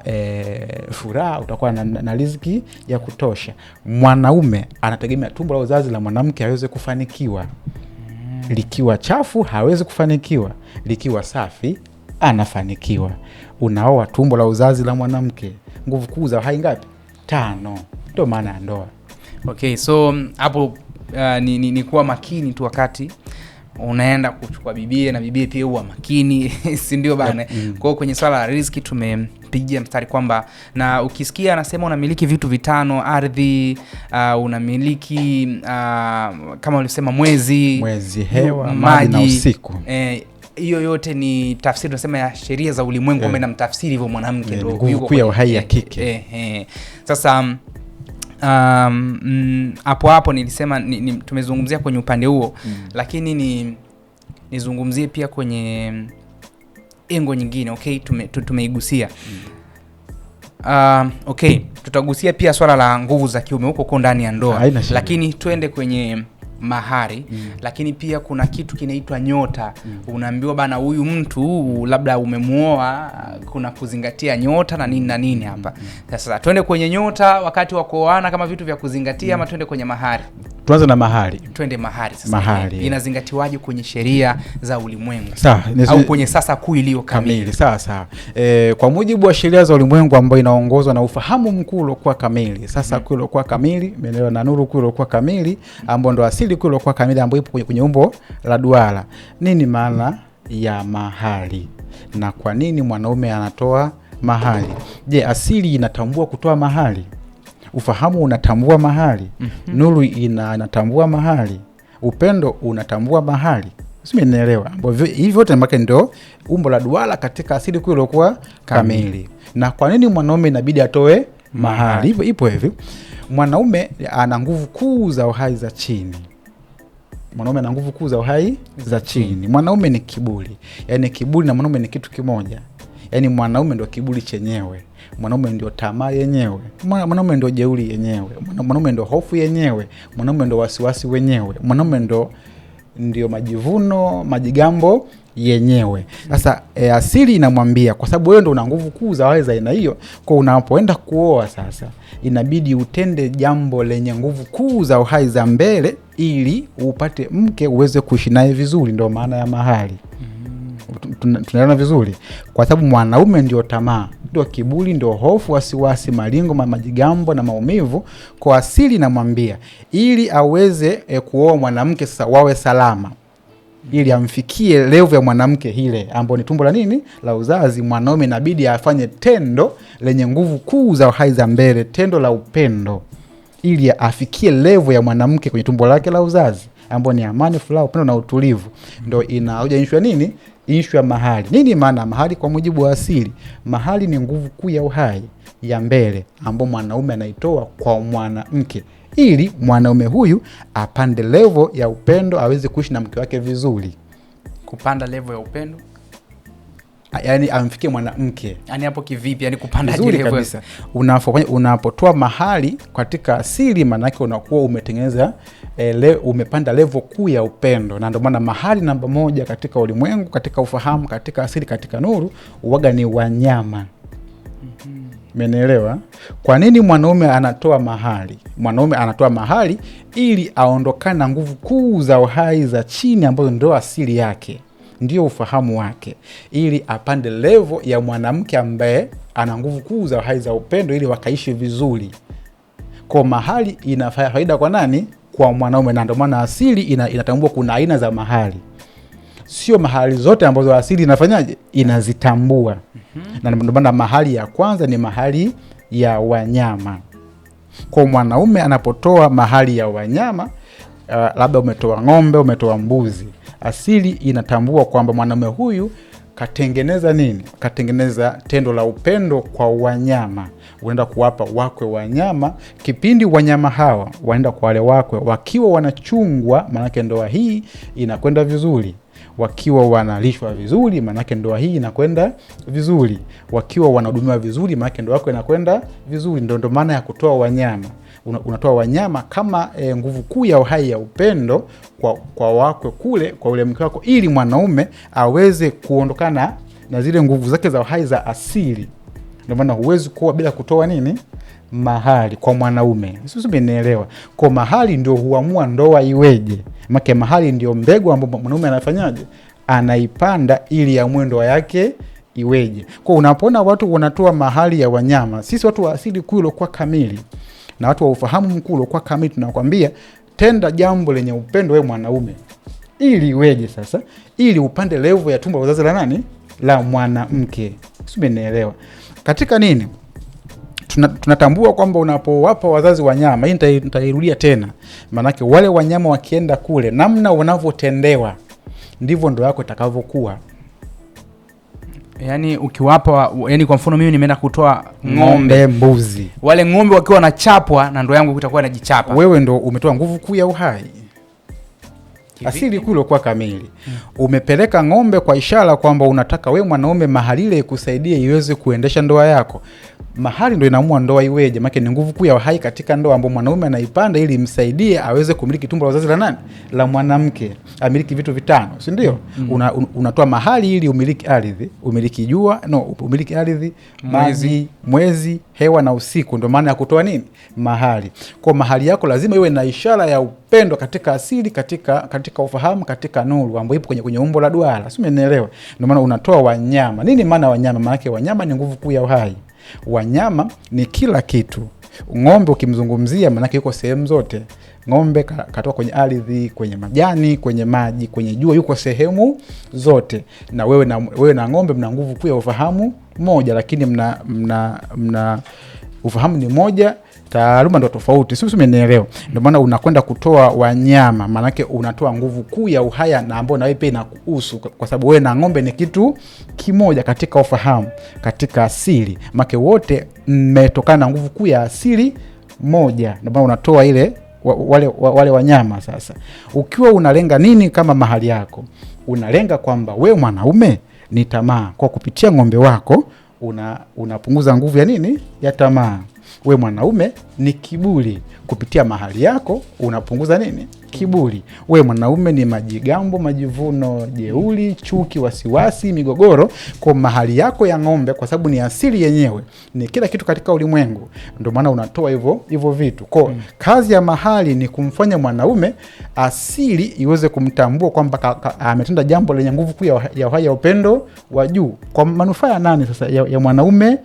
furaha, utakuwa na riziki ya kutosha. Mwanaume anategemea tumbo la uzazi la mwanamke aweze kufanikiwa. Likiwa chafu hawezi kufanikiwa, likiwa safi anafanikiwa. Unaoa tumbo la uzazi la mwanamke, nguvu kuu za uhai ngapi? 5. Ndio maana ya ndoa.
Okay, so hapo ni kuwa makini tu wakati unaenda kuchukua bibie, na bibie pia huwa makini si ndio bana? Kwa hiyo kwenye swala la riziki tumepigia mstari kwamba, na ukisikia anasema unamiliki vitu vitano, ardhi, unamiliki kama ulisema mwezi,
hewa, maji na usiku.
Hiyo yote ni tafsiri tunasema ya sheria za ulimwengu, kwamba inamtafsiri hivyo mwanamke ndio
yuko kwa uhai ya kike.
Sasa hapo nilisema tumezungumzia kwenye upande huo, lakini nizungumzie pia kwenye engo nyingine. Okay, tumeigusia. Okay, tutagusia pia swala la nguvu za kiume huko ndani ya ndoa, lakini twende kwenye mahari. Lakini pia kuna kitu kinaitwa nyota. Unaambiwa bana, huyu mtu labda umemuoa, kuna kuzingatia nyota na nini na nini hapa. Sasa twende kwenye nyota wakati wa kuoana kama vitu vya kuzingatia, ama twende kwenye mahari?
Tuanze na mahari.
Twende mahari sasa. Mahari inazingatiwaje kwenye sheria za ulimwengu? Au kwenye sasa kuu iliyo kamili?
Sawa. Kwa mujibu wa sheria za ulimwengu ambayo inaongozwa na ufahamu mkuu uliokuwa kamili. Sasa kuu uliokuwa kamili, umeelewa, na nuru kuu uliokuwa kamili ambayo ndo asili kuu uliokuwa kamili ambayo ipo kwenye umbo la duara. Nini maana ya mahari? Na kwa nini mwanaume anatoa mahari? Je, asili inatambua kutoa mahari? Ufahamu unatambua mahali, nuru inatambua mahali, upendo unatambua mahali. Usimeelewa? Hivi vyote mpaka ndio umbo la duara katika asili kuu iliyokuwa kamili. Na kwa nini mwanaume inabidi atoe mahali? Hivyo ipo hivi. Mwanaume ana nguvu kuu za uhai za chini. Mwanaume ni kiburi. Yaani kiburi na mwanaume ni kitu kimoja. Yaani mwanaume ndio kiburi chenyewe. Mwanaume ndio tamaa yenyewe. Mwanaume ndio jeuri yenyewe. Mwanaume ndio hofu yenyewe. Mwanaume ndio wasiwasi wenyewe. Mwanaume ndio ndio majivuno, majigambo yenyewe. Sasa asili inamwambia kwa sababu wewe ndio una nguvu kuu za uhai za aina hiyo, kwa unapoenda kuoa sasa inabidi utende jambo lenye nguvu kuu za uhai za mbele ili upate mke uweze kuishi naye vizuri. Ndio maana ya mahari. Tunaelewana vizuri? Kwa sababu mwanaume ndio tamaa, ndio kiburi, ndio hofu, wasiwasi, malingo, majigambo na maumivu. Kwa asili inamwambia ili aweze kuoa mwanamke sasa wawe salama, ili amfikie level ya mwanamke ile ambayo ni tumbo la nini, la uzazi, mwanaume inabidi afanye tendo lenye nguvu kuu za uhai za mbele, tendo la upendo, ili afikie level ya mwanamke kwenye tumbo lake la uzazi ambayo ni amani, furaha, upendo na utulivu. Ndio inaoja issue ya nini? Issue ya mahari. Nini maana mahari kwa mujibu wa asili? Mahari ni nguvu kuu ya uhai ya mbele ambayo mwanaume anaitoa kwa mwanamke ili mwanaume huyu apande level ya upendo, aweze kuishi na mke wake vizuri.
Kupanda level ya upendo?
Yaani amfikie mwanamke.
Yaani hapo kivipi? Yaani kupanda
level
kabisa.
Unapotoa mahali katika asili, maana yake unakuwa umetengeneza umepanda level kuu ya upendo. Na ndio maana mahali namba 1 katika ulimwengu, katika ufahamu, katika asili, katika nuru, uwaga ni wanyama. Umeelewa? Kwa nini mwanaume anatoa mahali? Mwanaume anatoa mahali ili aondokane na nguvu kuu za uhai za chini ambazo ndio asili yake, ndio ufahamu wake, ili apande level ya mwanamke ambaye ana nguvu kuu za uhai za upendo, ili wakaishi vizuri. Kwa mahali ina faida kwa nani? Kwa mwanaume. Na ndio maana asili inatambua kuna aina za mahali. Sio mahali zote ambazo asili inafanyaje? Inazitambua. Na ndio maana mahali ya kwanza ni mahali ya wanyama. Kwa mwanaume anapotoa mahali ya wanyama, labda umetoa ng'ombe, umetoa mbuzi, asili inatambua kwamba mwanaume huyu katengeneza nini? Katengeneza tendo la upendo kwa wanyama. Unaenda kuwapa wakwe wanyama, kipindi wanyama hawa waenda kwa wale wakwe wakiwa wanachungwa, maana ndoa hii inakwenda vizuri. Wakiwa wanalishwa vizuri, maana ndoa hii inakwenda vizuri. Wakiwa wanahudumiwa vizuri, maana ndoa yako inakwenda vizuri. Ndio maana ya kutoa wanyama. Unatoa wanyama kama nguvu kuu ya uhai ya upendo kwa wakwe kule, kwa ule mke wako, ili mwanaume aweze kuondokana na zile nguvu zake za uhai za asili. Ndio maana huwezi kuoa bila kutoa nini? Mahali kwa mwanaume. Sisi tumeelewa. Kwa mahali ndio huamua ndoa iweje. Maana mahali ndio mbegu ambapo mwanaume anafanyaje? Anaipanda ili amue ndoa yake iweje. Kwa unapoona watu wanatoa mahali ya wanyama, sisi watu wa asili kuu ilikuwa kamili na watu wa ufahamu mkuu uliokuwa kamili, tunakwambia tenda jambo lenye upendo wewe mwanaume, ili iweje sasa? Ili upande level ya tumbo la uzazi la nani? La mwanamke. Umeelewa? Katika nini? Tunatambua kwamba unapowapa wazazi wanyama, hii nitairudia tena, maanake wale wanyama wakienda kule, namna wanavyotendewa ndivyo ndoa yako itakavyokuwa.
Yaani ukiwapa, yani kwa mfano mimi nimeenda kutoa
ng'ombe, mbuzi,
wale ng'ombe wakiwa wanachapwa na ndoa yangu itakuwa inajichapa.
Wewe ndo umetoa nguvu kuu ya uhai. Asili kuu ilikuwa kamili. Umepeleka ng'ombe kwa ishara kwamba unataka we mwanaume mahali ile ikusaidie iweze kuendesha ndoa yako. Mahali ndio inaamua ndoa iweje. Maana ni nguvu kuu ya uhai katika ndoa ambapo mwanaume anaipanda ili imsaidie aweze kumiliki tumbo la uzazi la nani? La mwanamke. Amiliki vitu vitano, si ndio? Unatoa mahali ili umiliki ardhi, umiliki jua, umiliki ardhi, maji, mwezi, hewa na usiku. Ndio maana ya kutoa nini? Mahali. Kwa mahali yako lazima iwe na ishara ya upendo katika asili, katika ufahamu, katika nuru ambayo ipo kwenye umbo la duara. Si umeelewa? Ndio maana unatoa wanyama. Nini maana wanyama? Maana wanyama ni nguvu kuu ya uhai. Wanyama ni kila kitu. Ng'ombe ukimzungumzia maana yuko sehemu zote. Ng'ombe katoka kwenye ardhi, kwenye majani, kwenye maji, kwenye jua, yuko sehemu zote. Na wewe na ng'ombe mna nguvu kuu ya ufahamu moja, lakini mna ufahamu ni moja, taaluma ndo tofauti. Sisi tumeelewa. Ndio maana unakwenda kutoa wanyama, maana yake unatoa nguvu kuu ya uhai na ambao na wewe pia inakuhusu, kwa sababu wewe na ng'ombe ni kitu kimoja katika ufahamu, katika asili. Maana wote mmetokana na nguvu kuu ya asili moja. Ndio maana unatoa ile wale wanyama. Sasa ukiwa unalenga nini kama mahali yako? Unalenga kwamba wewe mwanaume ni tamaa. Kwa kupitia ng'ombe wako unapunguza nguvu ya nini? Ya tamaa. we mwanaume ni kiburi. Kupitia mahali yako unapunguza nini? Kiburi. We mwanaume ni majigambo, majivuno, jeuri, chuki, wasiwasi, migogoro. Kwa mahali yako ya ng'ombe, kwa sababu ni asili yenyewe, ni kila kitu katika ulimwengu, ndio maana unatoa hivyo vitu. Kwa kazi ya mahali ni kumfanya mwanaume asili iweze kumtambua kwamba ametenda jambo lenye nguvu kuu ya uhai, ya upendo wa juu. Kwa manufaa ya nani sasa? Ya mwanaume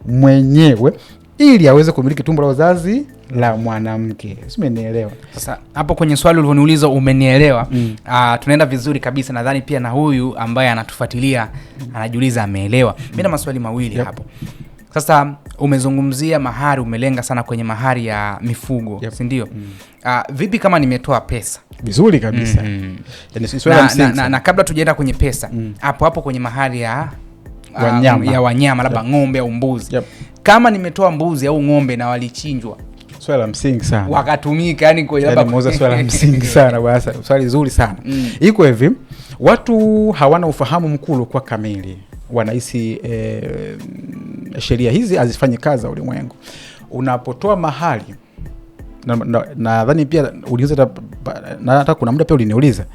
mwenyewe, ili aweze kumiliki tumbo la uzazi la mwanamke. Umenielewa?
Sasa hapo kwenye swali ulivyoniuliza umenielewa. Tunaenda vizuri kabisa. Nadhani pia na huyu ambaye anatufuatilia anajiuliza ameelewa. Mimi na maswali mawili hapo. Sasa umezungumzia mahari, umelenga sana kwenye mahari ya mifugo, si ndio? Vipi kama nimetoa pesa?
Vizuri kabisa.
Na kabla tujaenda kwenye pesa, hapo kwenye mahari ya wanyama labda ng'ombe au mbuzi. Kama nimetoa mbuzi au ng'ombe na walichinjwa,
swali la msingi sana,
wakatumika yani kwa labda
moza, swali la msingi sana bwana, swali zuri sana. Iko hivi, watu hawana ufahamu mkuu kwa kamili, wanahisi sheria hizi hazifanyi kazi za ulimwengu. Unapotoa mahali, nadhani pia uliuliza, na hata kuna muda pia uliniuliza,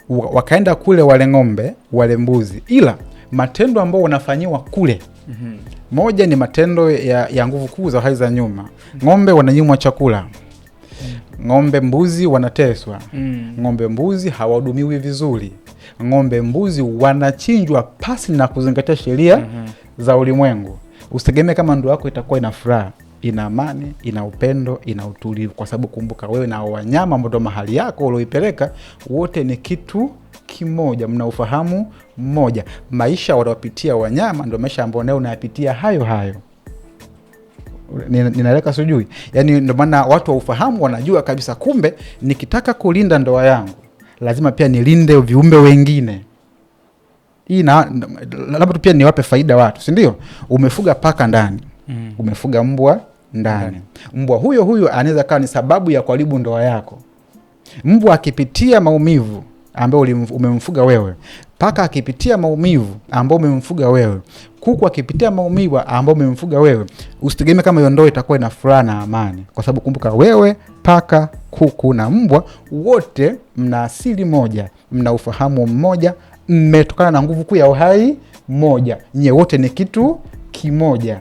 wakaenda kule wale ng'ombe wale mbuzi, ila matendo ambao wanafanyiwa kule, moja ni matendo ya nguvu kuu za uhai za nyuma. Ng'ombe wananyimwa chakula, ng'ombe mbuzi wanateswa, ng'ombe mbuzi hawahudumiwi vizuri, ng'ombe mbuzi wanachinjwa pasi na kuzingatia sheria za ulimwengu. Usitegemee kama ndoa yako itakuwa ina furaha, ina amani, ina upendo, ina utulivu, kwa sababu kumbuka wewe na wanyama ambao mahali yako ulioipeleka wote ni kitu kimoja, mna ufahamu mmoja. Maisha wanayopitia wanyama ndio maisha ambayo nayo unayapitia hayo. Ninaeleka sijui. Yaani ndio maana watu wa ufahamu wanajua kabisa, kumbe nikitaka kulinda ndoa yangu lazima pia nilinde viumbe wengine. Hii labda pia niwape faida watu, si ndio? Umefuga paka ndani, umefuga mbwa ndani. Mbwa huyo anaweza kuwa ni sababu ya kuharibu ndoa yako. Mbwa akipitia maumivu ambao umemfuga wewe, paka akipitia maumivu ambao umemfuga wewe, kuku akipitia maumivu ambao umemfuga wewe, usitegemee kama hiyo ndoa itakuwa ina furaha na amani, kwa sababu kumbuka wewe, paka, kuku na mbwa wote mna asili moja, mna ufahamu mmoja, mmetokana na nguvu kuu ya uhai moja, nyie wote ni kitu kimoja.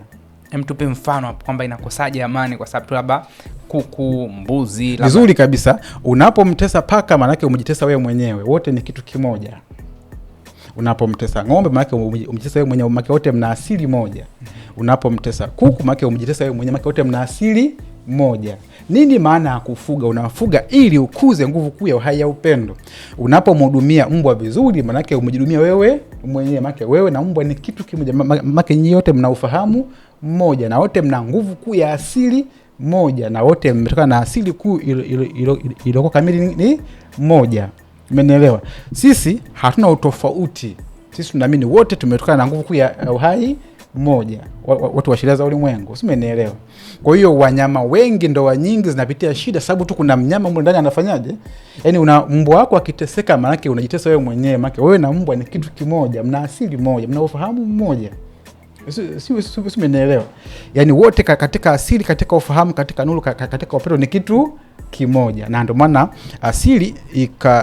Tupe mfano hapo kwamba inakosaje amani kwa sababu labda kuku, mbuzi labda.
Vizuri kabisa. Unapomtesa paka maana yake umejitesa wewe mwenyewe, wote ni kitu kimoja. Unapomtesa ng'ombe maana yake umejitesa wewe mwenyewe, maana wote mna asili moja. Unapomtesa kuku maana yake umejitesa wewe mwenyewe, maana wote mna asili moja. Nini maana ya kufuga? Unafuga ili ukuze nguvu kuu ya uhai ya upendo. Unapomhudumia mbwa vizuri maana yake umejihudumia wewe mwenyewe, maana wewe na mbwa ni kitu kimoja, maana nyinyi wote mna ufahamu mmoja, na wote mna nguvu kuu ya asili moja, na wote mmetoka na asili kuu iliyokuwa kamili ni moja. Umenielewa? Sisi hatuna utofauti. Sisi tunaamini wote tumetoka na nguvu kuu ya uhai moja, watu wa sheria za ulimwengu. Umenielewa? Kwa hiyo wanyama wengi, ndoa nyingi zinapitia shida sababu tu kuna mnyama mmoja ndani anafanyaje? Yaani una mbwa wako akiteseka maana yake unajitesa wewe mwenyewe, maana wewe na mbwa ni kitu kimoja, mna asili moja, mna ufahamu mmoja. Si umenielewa? Yaani wote katika asili, katika ufahamu, katika nuru, katika upendo ni kitu kimoja. Na ndio maana asili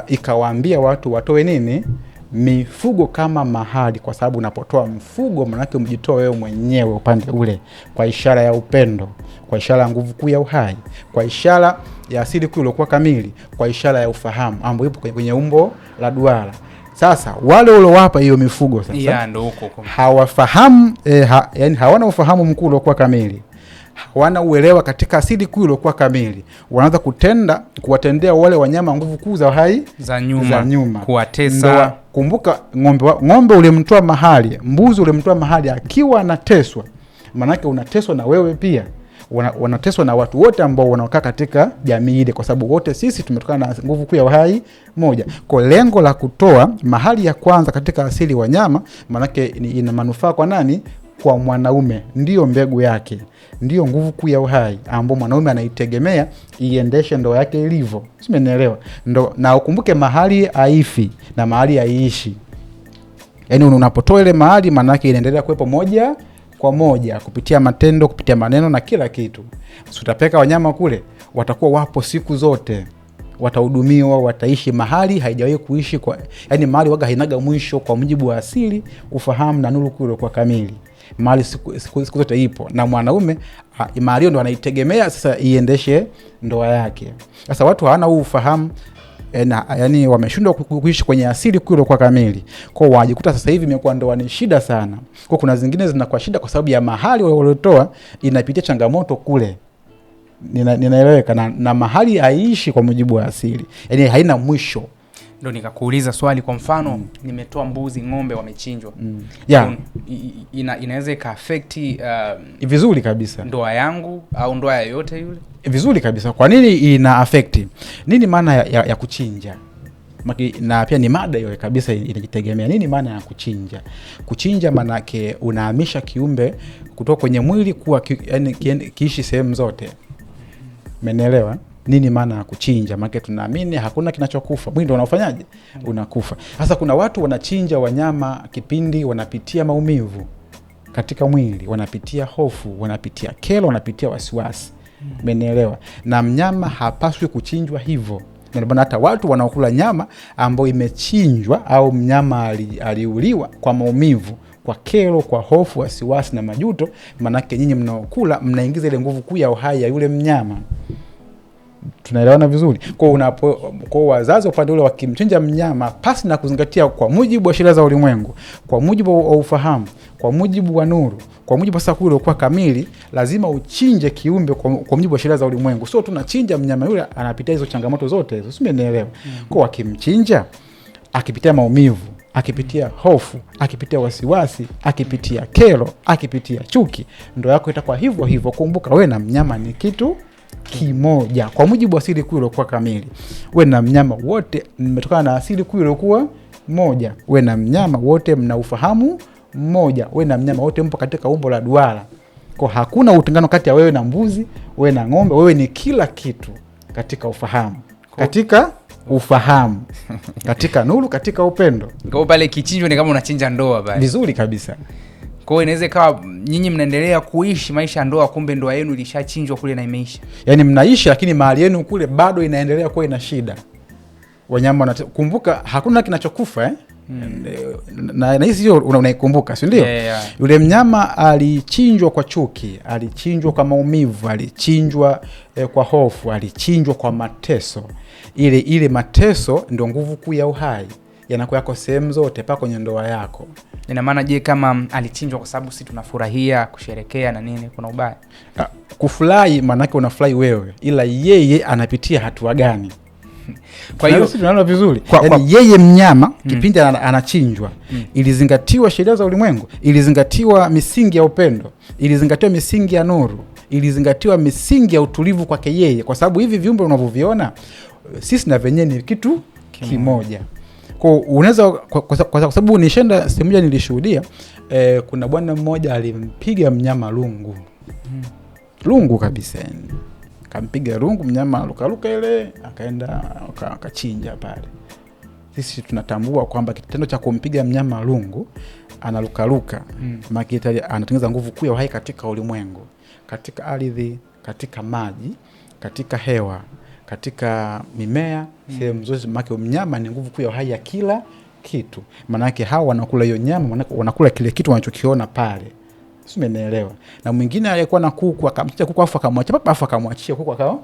ikawaambia watu watoe nini? Mifugo kama mahali, kwa sababu unapotoa mfugo maana yake umejitoa wewe mwenyewe upande ule, kwa ishara ya upendo, kwa ishara ya nguvu kuu ya uhai, kwa ishara ya asili kuu iliyokuwa kamili, kwa ishara ya ufahamu ambayo ipo kwenye umbo la duara. Sasa wale uliowapa hiyo mifugo sasa
ndio huko
hawafahamu, yani hawana ufahamu mkuu uliokuwa kamili, hawana uelewa katika asili kuu iliyokuwa kamili. Wanaanza kuwatendea wale wanyama nguvu kuu za uhai
za nyuma. Kuwatesa.
Kumbuka ng'ombe ulimtoa mahali, mbuzi ulimtoa mahali akiwa anateswa, maana yake unateswa na wewe pia. Wanateswa na watu wote ambao wanaokaa katika jamii ile, kwa sababu wote sisi tumetokana na nguvu kuu ya uhai moja. Kwa lengo la kutoa mahali ya kwanza katika asili wanyama, maana yake ina manufaa kwa nani? Kwa mwanaume, ndio mbegu yake, ndio nguvu kuu ya uhai ambao mwanaume anaitegemea iendeshe ndoa yake ilivyo. Umeelewa? Na ukumbuke mahali haifi na mahali haiishi. Yaani unapotoa ile mahali maana yake inaendelea kuwepo moja kwa moja kupitia matendo, kupitia maneno na kila kitu. Utapeka wanyama kule, watakuwa wapo siku zote, watahudumiwa, wataishi mahali haijawahi kuishi kwa, yani mahali waga hainaga mwisho kwa mujibu wa asili, ufahamu na nuru kule kwa kamili. Mahali siku zote ipo, na mwanaume mahali ndo anaitegemea sasa iendeshe ndoa yake. Sasa watu hawana huu ufahamu, yani wameshindwa kuishi kwenye asili kule kwa kamili. Kwa wajikuta sasa hivi imekuwa ndoa ni shida sana. Kwa kuna zingine zinakuwa shida kwa sababu ya mahali waliotoa inapitia changamoto kule. Ninaeleweka na mahali haiishi kwa mujibu wa asili. Yani haina mwisho.
Ndio nikakuuliza swali, kwa mfano nimetoa mbuzi, ng'ombe wamechinjwa.
Yeah.
Inaweza ika-affect
vizuri kabisa
ndoa yangu au ndoa yoyote yule?
Vizuri kabisa. Kwa nini ina affect? Nini maana ya kuchinja? Na pia ni mada hiyo kabisa inajitegemea. Nini maana ya kuchinja? Kuchinja maana yake unahamisha kiumbe kutoka kwenye mwili kuwa kiishi sehemu zote. Umeelewa? Nini maana ya kuchinja? Maana tunaamini hakuna kinachokufa. Mwili ndio unafanyaje? Unakufa. Sasa kuna watu wanachinja wanyama kipindi wanapitia maumivu katika mwili, wanapitia hofu, wanapitia kero, wanapitia wasiwasi. Umeelewa? Na mnyama hapaswi kuchinjwa hivyo. Ndio hata watu wanaokula nyama ambayo imechinjwa au mnyama aliuliwa kwa maumivu, kwa kero, kwa hofu, wasiwasi na majuto, maana yake nyinyi mnaokula mnaingiza ile nguvu kuu ya uhai ya yule mnyama. Tunaelewana vizuri? Kwa wazazi upande ule wakimchinja mnyama pasi na kuzingatia kwa mujibu wa sheria za ulimwengu, kwa mujibu wa ufahamu, kwa mujibu wa nuru, kwa mujibu sasa kule kwa kamili, lazima uchinje kiumbe kwa mujibu wa sheria za ulimwengu. Sio tunachinja mnyama yule anapitia hizo changamoto zote hizo. Umeelewa? Kwa wakimchinja akipitia maumivu, akipitia hofu, akipitia wasiwasi, akipitia kero, akipitia chuki, ndio yako itakuwa hivyo hivyo. Kumbuka wewe na mnyama ni kitu kimoja kwa mujibu wa asili kuu iliyokuwa kamili. Wewe na mnyama wote mmetokana na asili kuu iliyokuwa moja. Wewe na mnyama wote mna ufahamu mmoja. Wewe na mnyama wote mpo katika umbo la duara. Kwa hakuna utengano kati ya wewe na mbuzi, wewe na ng'ombe. Wewe ni kila kitu katika ufahamu. Katika ufahamu, katika nuru, katika upendo.
Kwa pale kichinjwa ni kama unachinja ndoa pale.
Vizuri kabisa.
Kwa hiyo inaweza ikawa nyinyi mnaendelea kuishi maisha ya ndoa, kumbe ndoa yenu ilishachinjwa kule na imeisha.
Yaani mnaishi lakini mahali yenu kule bado inaendelea kuwa ina shida. Wanyama kumbuka hakuna kinachokufa na hizi hiyo unaikumbuka, si ndio?
Yeah.
Yule mnyama alichinjwa kwa chuki, alichinjwa kwa maumivu, alichinjwa kwa hofu, alichinjwa kwa mateso. Ile mateso ndio nguvu kuu ya uhai. Yanakuwa yako sehemu zote paka kwenye ndoa yako.
Ina maana je, kama alichinjwa kwa sababu sisi tunafurahia kusherekea na nini, kuna ubaya?
Kufurahi maana yake unafurahi wewe, ila yeye anapitia hatua gani? Kwa hiyo sisi tunaona vizuri. Yaani yeye mnyama kipindi anachinjwa, ilizingatiwa sheria za ulimwengu, ilizingatiwa misingi ya upendo, ilizingatiwa misingi ya nuru, ilizingatiwa misingi ya utulivu kwake yeye, kwa sababu hivi viumbe unavyoviona sisi na venyewe ni kitu kimoja. Kwa unaweza kwa sababu nishenda sehemu moja nilishuhudia, kuna bwana mmoja alimpiga mnyama lungu. Lungu kabisa. Kampiga lungu, mnyama lukaluka ile, akaenda akachinja pale. Sisi tunatambua kwamba kitendo cha kumpiga mnyama lungu analukaluka, makita anatengeneza nguvu kuu ya uhai katika ulimwengu, katika ardhi, katika maji, katika hewa, katika mimea, sehemu zote. Maana mnyama ni nguvu kuu ya uhai ya kila kitu. Maana yake hao wanakula hiyo nyama, maana wanakula kile kitu wanachokiona pale. Sio, umeelewa? Na mwingine alikuwa na kuku, akamchinja kuku afu akamwacha papa, afu akamwachia kuku akao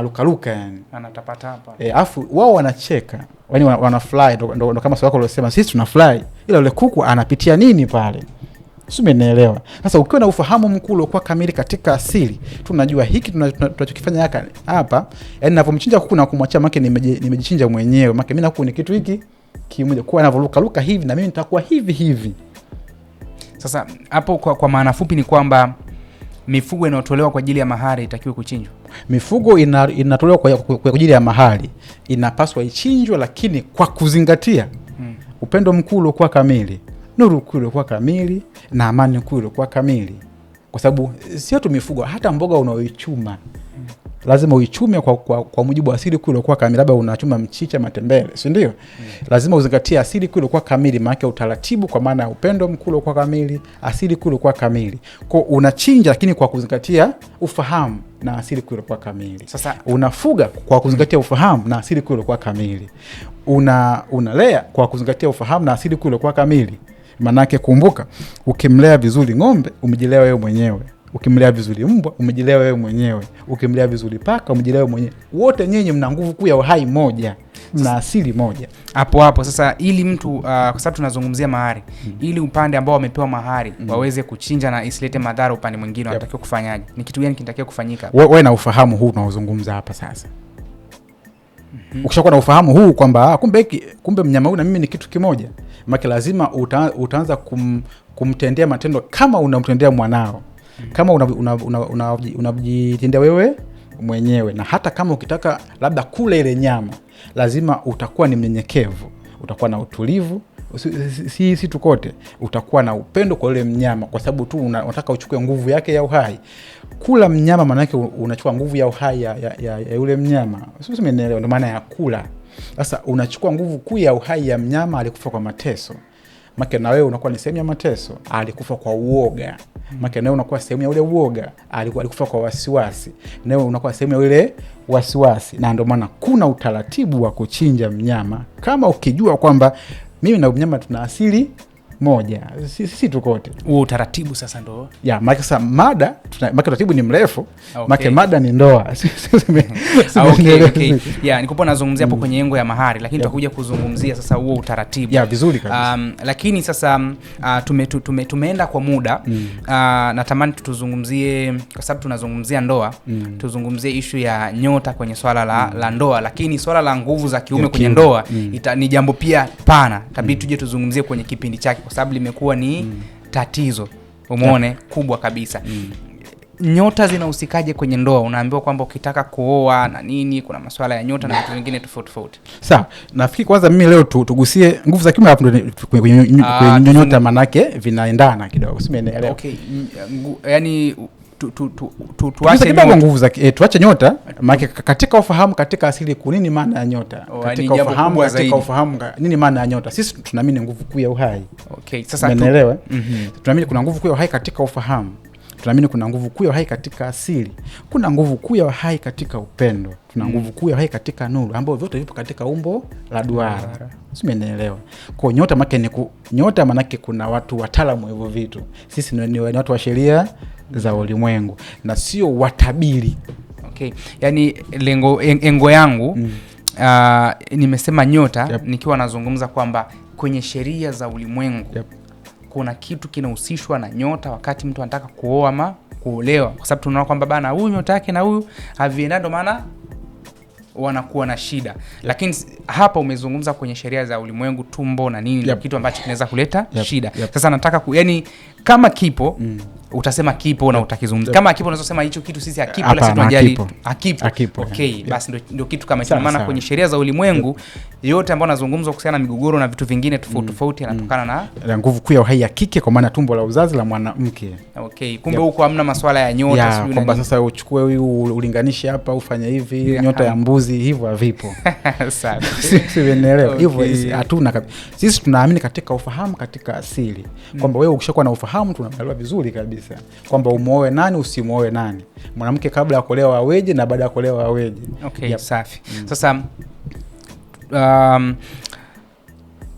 lukaluka, yani
anatapata hapa.
Afu wao wanacheka, yani wanafly, ndo kama swali lako lilosema sisi tunafly, ila yule kuku anapitia nini pale? Sio, umeelewa? Sasa ukiwa na ufahamu mkuu kwa kamili katika asili, tunajua hiki tunachokifanya hapa, yani ninapomchinja kuku na kumwachia, maana nimejichinja mwenyewe, maana mimi na kuku ni kitu hiki kimoja. Kwa anavyoruka hivi na mimi nitakuwa hivi.
Sasa hapo kwa maana fupi ni kwamba mifugo inayotolewa kwa ajili ya mahari itakiwa kuchinjwa.
Mifugo inatolewa kwa ajili ya mahari inapaswa ichinjwe, lakini kwa kuzingatia upendo mkuu uliokuwa kamili, nuru kuu ilikuwa kamili, na amani kuu ilikuwa kamili. Kwa sababu sio tu mifugo, hata mboga unaoichuma lazima uichume kwa mujibu wa asili kule kwa kamili. Labda unachuma mchicha, matembele, si ndio? Lazima uzingatie asili kule kwa kamili, maana utaratibu kwa maana ya upendo mkule kwa kamili, asili kule kwa kamili. Kwa unachinja lakini kwa kuzingatia ufahamu na asili kule kwa kamili.
Sasa
unafuga kwa kuzingatia ufahamu na asili kule kwa kamili. Unalea kwa kuzingatia ufahamu na asili kule kwa kamili. Manake kumbuka, ukimlea vizuri ng'ombe umejilea wewe mwenyewe. Ukimlea vizuri mbwa umejilea wewe mwenyewe. Ukimlea vizuri paka umejilea wewe mwenyewe. Wote nyinyi mna nguvu kuu ya uhai moja, mna asili moja.
Hapo sasa, ili mtu kwa sababu tunazungumzia mahari, ili upande ambao wamepewa mahari waweze kuchinja na isilete madhara upande mwingine, wanatakiwa kufanyaje? Ni kitu gani kinatakiwa kufanyika?
Wewe na ufahamu huu unaozungumza hapa sasa. Ukishakuwa na ufahamu huu kwamba kumbe mnyama huyu na mimi ni kitu kimoja, maana lazima utaanza kumtendea matendo kama unamtendea mwanao, kama unajitendea wewe mwenyewe. Na hata kama ukitaka labda kula ile nyama, lazima utakuwa ni mnyenyekevu, utakuwa na utulivu, si tukote, utakuwa na upendo kwa yule mnyama, kwa sababu tu unataka uchukue nguvu yake ya uhai. Kula mnyama maana yake unachukua nguvu ya uhai ya yule mnyama. Sio umeelewa? Ndio maana ya kula. Sasa unachukua nguvu kuu ya uhai ya mnyama alikufa kwa mateso. Maana na wewe unakuwa ni sehemu ya mateso, alikufa kwa uoga. Maana na wewe unakuwa sehemu ya ule uoga, alikufa kwa wasiwasi. Na wewe unakuwa sehemu ya ule wasiwasi. Na ndio maana kuna utaratibu wa kuchinja mnyama, kama ukijua kwamba mimi na mnyama tuna asili moja, sisi tukote.
Huo utaratibu sasa ndo
maana sasa mada utaratibu ni mrefu. Maana mada ni ndoa.
Okay. Nikopo nazungumzia hapo kwenye engo ya mahari, lakini tutakuja kuzungumzia sasa huo utaratibu.
Vizuri kabisa.
Lakini sasa tumeenda kwa muda. Natamani tuzungumzie, kwa sababu tunazungumzia ndoa, tuzungumzie issue ya nyota kwenye swala la ndoa, lakini swala la nguvu za kiume kwenye ndoa ni jambo pia pana. Tabii tuje tuzungumzie kwenye kipindi chake, kwa sababu limekuwa ni tatizo umeone kubwa kabisa. Nyota zinahusikaje kwenye ndoa? Unaambiwa kwamba ukitaka kuoa na nini, kuna masuala ya nyota na vitu vingine tofauti.
Sawa, nafikiri kwanza mimi leo tugusie nguvu za kiume, hapo kwenye nyota, manake vinaendana kidogo, usimeelewa?
Okay, yani tuache
kidogo nguvu za tuache nyota, maana katika ufahamu, katika asili kunini maana ya nyota, katika ufahamu nini maana ya nyota. Sisi tunaamini nguvu kuu ya uhai.
Okay, sasa
umeelewa? Tunaamini kuna nguvu kuu ya uhai katika ufahamu, tunaamini kuna nguvu kuu ya uhai katika asili, kuna nguvu kuu ya uhai katika upendo, tuna nguvu kuu ya uhai katika nuru, ambapo vyote vipo katika umbo la duara. Umeelewa? Kwa nyota nyota manake kuna watu wataalamu hivyo vitu. Sisi ni watu wa sheria za ulimwengu na sio watabiri.
Okay. Yani engo yangu nimesema nyota, nikiwa nazungumza kwamba kwenye sheria za ulimwengu kuna kitu kinahusishwa na nyota wakati mtu anataka kuoa ama kuolewa, kwa sababu tunaona kwamba bana huyu nyota yake na huyu haviendani, ndio maana wanakuwa na shida. Lakini hapa umezungumza kwenye sheria za ulimwengu, tumbo na nini, kitu ambacho kinaweza kuleta shida. Sasa nataka yani kama kipo utasema kipo na utakizungumza. Kama kipo unaweza kusema hicho kitu sisi hakipo, la sisi tunajali hakipo. Okay, basi ndio kitu kama hicho. Maana kwenye sheria za ulimwengu yote ambayo nazungumza kuhusiana na migogoro na vitu vingine tofauti yanatokana na
nguvu kuu ya uhai ya kike, kwa maana tumbo la uzazi la mwanamke.
Okay, kumbe huko hamna masuala ya nyota
sio kwamba sasa uchukue huyu ulinganishe hapa ufanye hivi, nyota ya mbuzi hivyo havipo.
Sawa.
Sisi umeelewa? Hivyo hatuna kabisa. Sisi tunaamini katika ufahamu, katika asili. Kwamba wewe ukishakuwa na ufahamu tunaelewa vizuri kabisa kwamba umuoe nani usimuoe nani, mwanamke kabla ya kuolewa aweje na baada ya kuolewa aweje.
Okay, safi. Sasa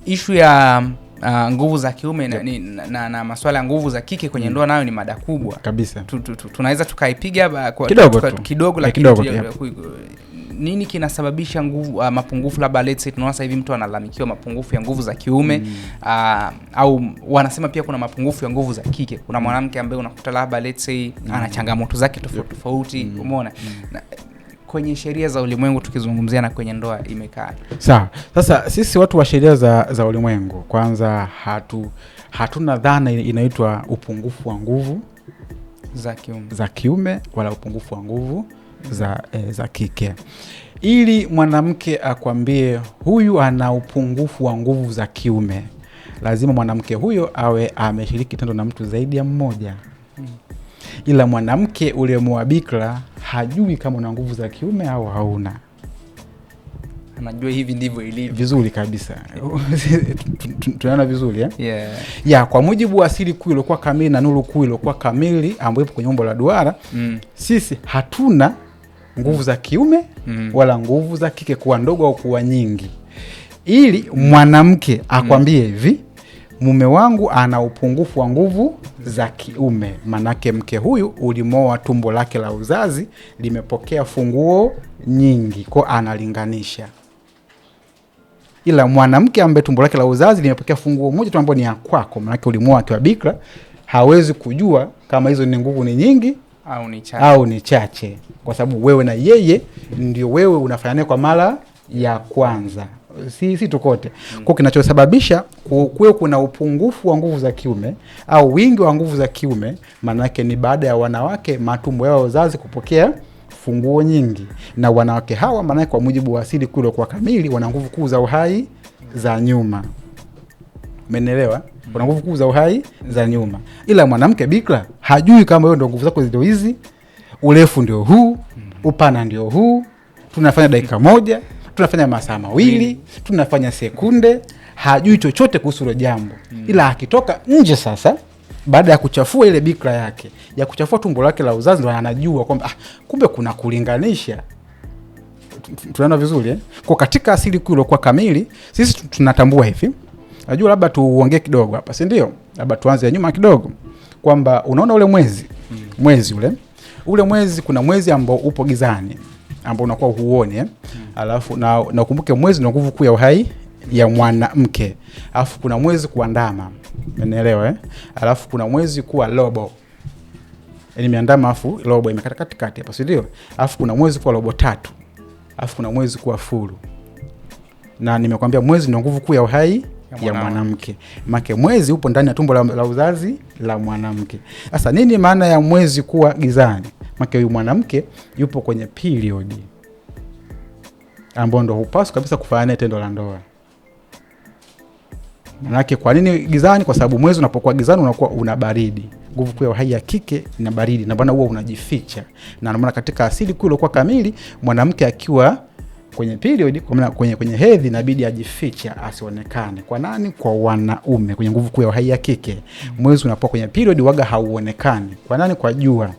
issue ya nguvu za kiume na masuala ya nguvu za kike kwenye ndoa nayo ni mada kubwa
kabisa.
Tunaweza tukaipiga kidogo, lakini nini kinasababisha nguvu mapungufu? Labda let's say tunaona hivi mtu analalamikiwa mapungufu ya nguvu za kiume, au wanasema pia kuna mapungufu ya nguvu za kike. Kuna mwanamke ambaye unakuta labda let's say ana changamoto zake tofauti, umeona? Kwenye sheria za ulimwengu tukizungumzia na kwenye ndoa imekaa
sawa. Sasa sisi watu wa sheria za ulimwengu, kwanza hatuna dhana inaitwa upungufu wa nguvu za kiume wala upungufu wa nguvu za kike. Ili mwanamke akwambie huyu ana upungufu wa nguvu za kiume, lazima mwanamke huyo awe ameshiriki tendo na mtu zaidi ya mmoja. ila mwanamke uliyemwoa bikra hajui kama una nguvu za kiume au hauna.
Anajua hivi ndivyo ilivyo.
Vizuri kabisa. Tunaona vizuri
Yeah.
Kwa mujibu wa asili kuu iliyokuwa kamili na nuru kuu iliyokuwa kamili ambayo ipo kwenye umbo la duara, sisi hatuna nguvu za kiume wala nguvu za kike, kuwa ndogo au kuwa nyingi. Ili mwanamke akwambie hivi, mume wangu ana upungufu wa nguvu za kiume, manake mke huyu ulimoa tumbo lake la uzazi limepokea funguo nyingi, kwa analinganisha. Ila mwanamke ambaye tumbo lake la uzazi limepokea funguo moja tu ambayo ni ya kwako, manake ulimoa akiwa bikra, hawezi kujua kama hizo ni nguvu ni nyingi au ni chache, kwa sababu wewe na yeye ndio wewe unafanya kwa mara ya kwanza. Si tukote. Kwa kinachosababisha kuwe kuna upungufu wa nguvu za kiume au wingi wa nguvu za kiume, maana yake ni baada ya wanawake matumbo yao uzazi kupokea funguo nyingi, na wanawake hawa maana kwa mujibu wa asili kule kwa kamili wana nguvu kuu za uhai za nyuma. Umeelewa? Wana nguvu kuu za uhai za nyuma. Ila mwanamke bikra hajui kama hiyo ndio nguvu zako ndio hizi, urefu ndio huu, upana ndio huu, tunafanya dakika moja, tunafanya masaa mawili, tunafanya sekunde, hajui chochote kuhusu hilo jambo. Ila akitoka nje sasa, baada ya kuchafua ile bikra yake, ya kuchafua tumbo lake la uzazi, ndo anajua kwamba kumbe kuna kulinganisha. Tunaona vizuri Kwa katika asili kuu iliyokuwa kamili, sisi tunatambua hivi. Najua labda tuongee kidogo hapa, si ndio? Labda tuanze nyuma kidogo. Kwamba unaona ule mwezi, ule mwezi kuna mwezi ambao upo gizani, ambao unakuwa huoni alafu na ukumbuke mwezi ndio nguvu kuu ya uhai ya mwanamke. Alafu kuna mwezi kuandama. Umeelewa Alafu kuna mwezi kuwa lobo. Yaani miandama afu lobo imekata katikati hapa, si ndio? Alafu kuna mwezi kuwa lobo tatu. Alafu kuna mwezi kuwa fulu. Na nimekwambia mwezi ndio nguvu kuu ya uhai ya mwanamke. Maana mwezi upo ndani ya tumbo la uzazi la mwanamke. Sasa nini maana ya mwezi kuwa gizani? Maana huyu mwanamke yupo kwenye period ambao ndo hupaswa kabisa kufanya tendo la ndoa. Manake kwa nini gizani? Kwa sababu mwezi unapokuwa gizani unakuwa una baridi. Nguvu kuu ya uhai ya kike ina baridi, na bwana huwa unajificha. Na maana katika asili kuu iliyokuwa kamili, mwanamke akiwa kwenye period, kwa maana kwenye hedhi, inabidi ajificha asionekane. Kwa nani? Kwa wanaume, kwenye nguvu kuu ya uhai ya kike. Mwezi unapokuwa kwenye period waga hauonekani. Kwa nani? Kwa jua.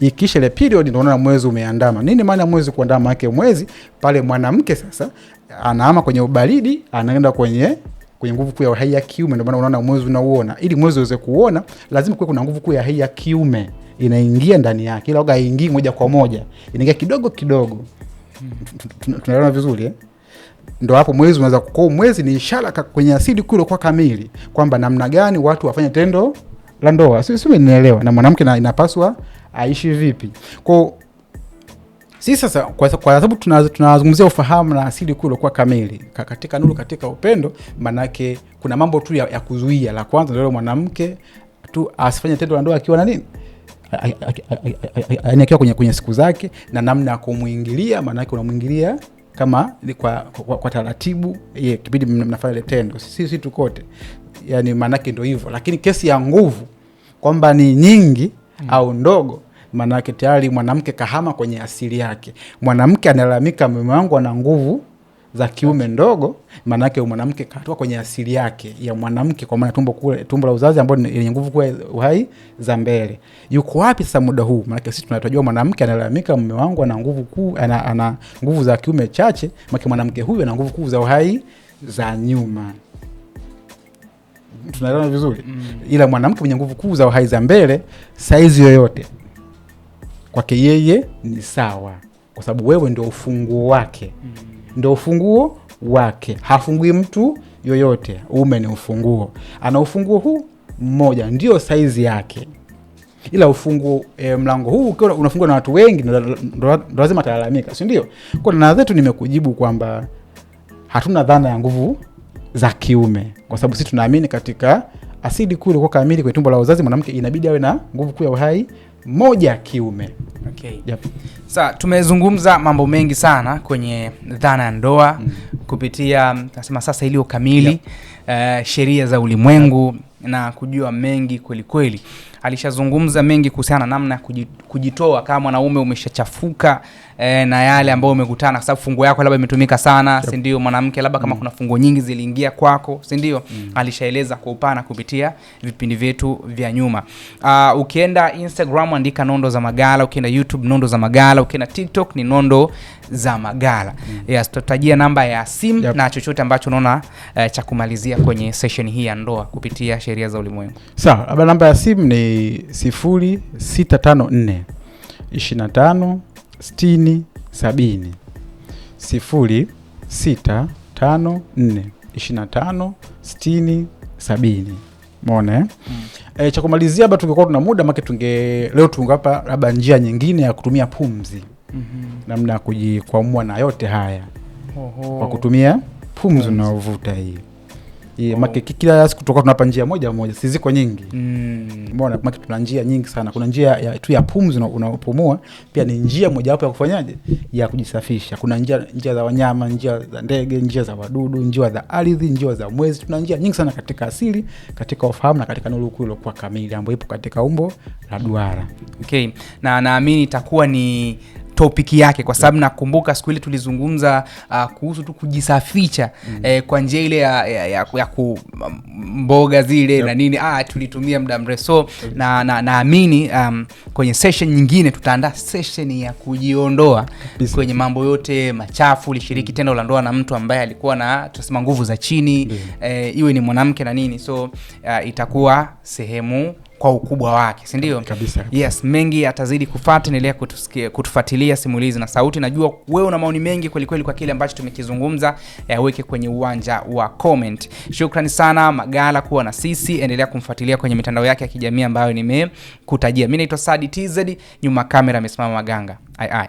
Ikisha ile period ndio unaona mwezi umeandama. Nini maana mwezi kuandama? Yake mwezi pale mwanamke sasa anaama kwenye ubaridi, anaenda kwenye nguvu kuu ya uhai ya kiume. Ndio maana unaona mwezi unauona. Ili mwezi uweze kuona, lazima kuwe kuna nguvu kuu ya uhai ya kiume inaingia ndani yake. Ila haingii moja kwa moja, inaingia kidogo kidogo. Tunaelewana vizuri Ndio hapo mwezi unaweza kukua. Mwezi ni ishara kwenye asili kule kwa kamili kwamba namna gani watu wafanye tendo la ndoa. Sisi tumeelewa na mwanamke inapaswa aishi vipi. Kwa sisi sasa, kwa sababu tunazungumzia ufahamu na asili kule kwa kamili katika nuru, katika upendo, manake kuna mambo tu ya kuzuia. La kwanza ndio mwanamke tu asifanye tendo la ndoa akiwa na nini, akiwa kwenye siku zake, na namna ya kumuingilia. Manake unamuingilia kama kwa taratibu kipindi mnafanya ile tendo, sisi tukote. Yani manake ndio hivyo. Lakini kesi ya nguvu kwamba ni nyingi au ndogo, manake tayari mwanamke kahama kwenye asili yake. Mwanamke analalamika mume wangu ana nguvu za kiume ndogo, manake mwanamke katoka kwenye asili yake ya mwanamke, kwa maana tumbo la uzazi ambalo lenye nguvu kwa uhai za mbele. Yuko wapi sasa muda huu? Manake sisi tunajua mwanamke analalamika mume wangu ana nguvu kuu, ana nguvu za kiume chache, manake mwanamke huyu ana nguvu kuu za uhai za nyuma. Tunaelewana vizuri? Ila mwanamke mwenye nguvu kuu za uhai za mbele, saizi yoyote kwake yeye ni sawa, kwa sababu wewe ndio ufunguo wake. Ndio ufunguo wake. Hafungui mtu yoyote. Ume ni ufunguo. Ana ufunguo huu mmoja, ndio saizi yake. Ila ufunguo mlango huu ukiwa unafungwa na watu wengi, ndio lazima atalalamika, si ndio? Kwa na zetu nimekujibu kwamba hatuna dhana ya nguvu za kiume, kwa sababu sisi tunaamini katika asili kuu ile kwa kamili kwenye tumbo la uzazi mwanamke inabidi awe na nguvu kuu ya uhai moja kiume.
Okay. Yep. Sasa tumezungumza mambo mengi sana kwenye dhana ya ndoa kupitia nasema sasa iliyo kamili, sheria za ulimwengu na kujua mengi kweli kweli. alishazungumza mengi kuhusiana na namna ya kujitoa kama mwanaume umeshachafuka na yale ambayo umekutana, kwa sababu fungo yako labda imetumika sana, si ndio? Mwanamke labda kama kuna fungo nyingi ziliingia kwako, si ndio? Alishaeleza kwa upana kupitia vipindi vyetu vya nyuma. Ukienda Instagram andika Nondo za Magala, ukienda YouTube Nondo za Magala, ukienda TikTok ni Nondo za Magala. Yes, tutajia namba ya simu na chochote ambacho unaona cha kumalizia kwenye session hii ya ndoa kupitia sheria za ulimwengu.
Sawa, namba ya simu ni 0654 25 60 70. 0654 25 60 70. Umeona? Cha kumalizia hapa tungekuwa tuna muda leo tungapa labda njia nyingine ya kutumia pumzi. Namna ya kujikwamua na yote haya. Kwa kutumia pumzi unaovuta hii. Maki kila siku tutakuwa tunapa njia moja, si ziko nyingi. Umeona, maki tuna njia nyingi sana. Kuna njia tu ya pumzi unaopumua, pia ni njia moja wapo ya kufanyaje, ya kujisafisha. Kuna njia za wanyama, njia za ndege, njia za wadudu, njia za ardhi, njia za mwezi. Tuna njia nyingi sana katika asili, katika ufahamu na katika nuru kuu iliyokuwa kamili ambayo ipo katika umbo la duara.
Okay. Na naamini itakuwa ni topiki yake, kwa sababu nakumbuka siku ile tulizungumza kuhusu tu kujisafisha kwa njia ile ya mboga zile na nini, tulitumia muda mrefu. So naamini kwenye session nyingine tutaandaa session ya kujiondoa kwenye mambo yote machafu. Ulishiriki tendo la ndoa na mtu ambaye alikuwa na tusema nguvu za chini, iwe ni mwanamke na nini. So itakuwa sehemu kwa ukubwa wake, si ndio?
Kabisa.
Yes, mengi atazidi kufuata. Endelea kutufuatilia Simulizi na Sauti. Najua wewe una maoni mengi kweli kweli kwa kile ambacho tumekizungumza, weke kwenye uwanja wa comment. Shukrani sana Magala kuwa na sisi. Endelea kumfuatilia kwenye mitandao yake ya kijamii ambayo nimekutajia. Mimi naitwa Sadi TZ, nyuma kamera amesimama Maganga. Ai.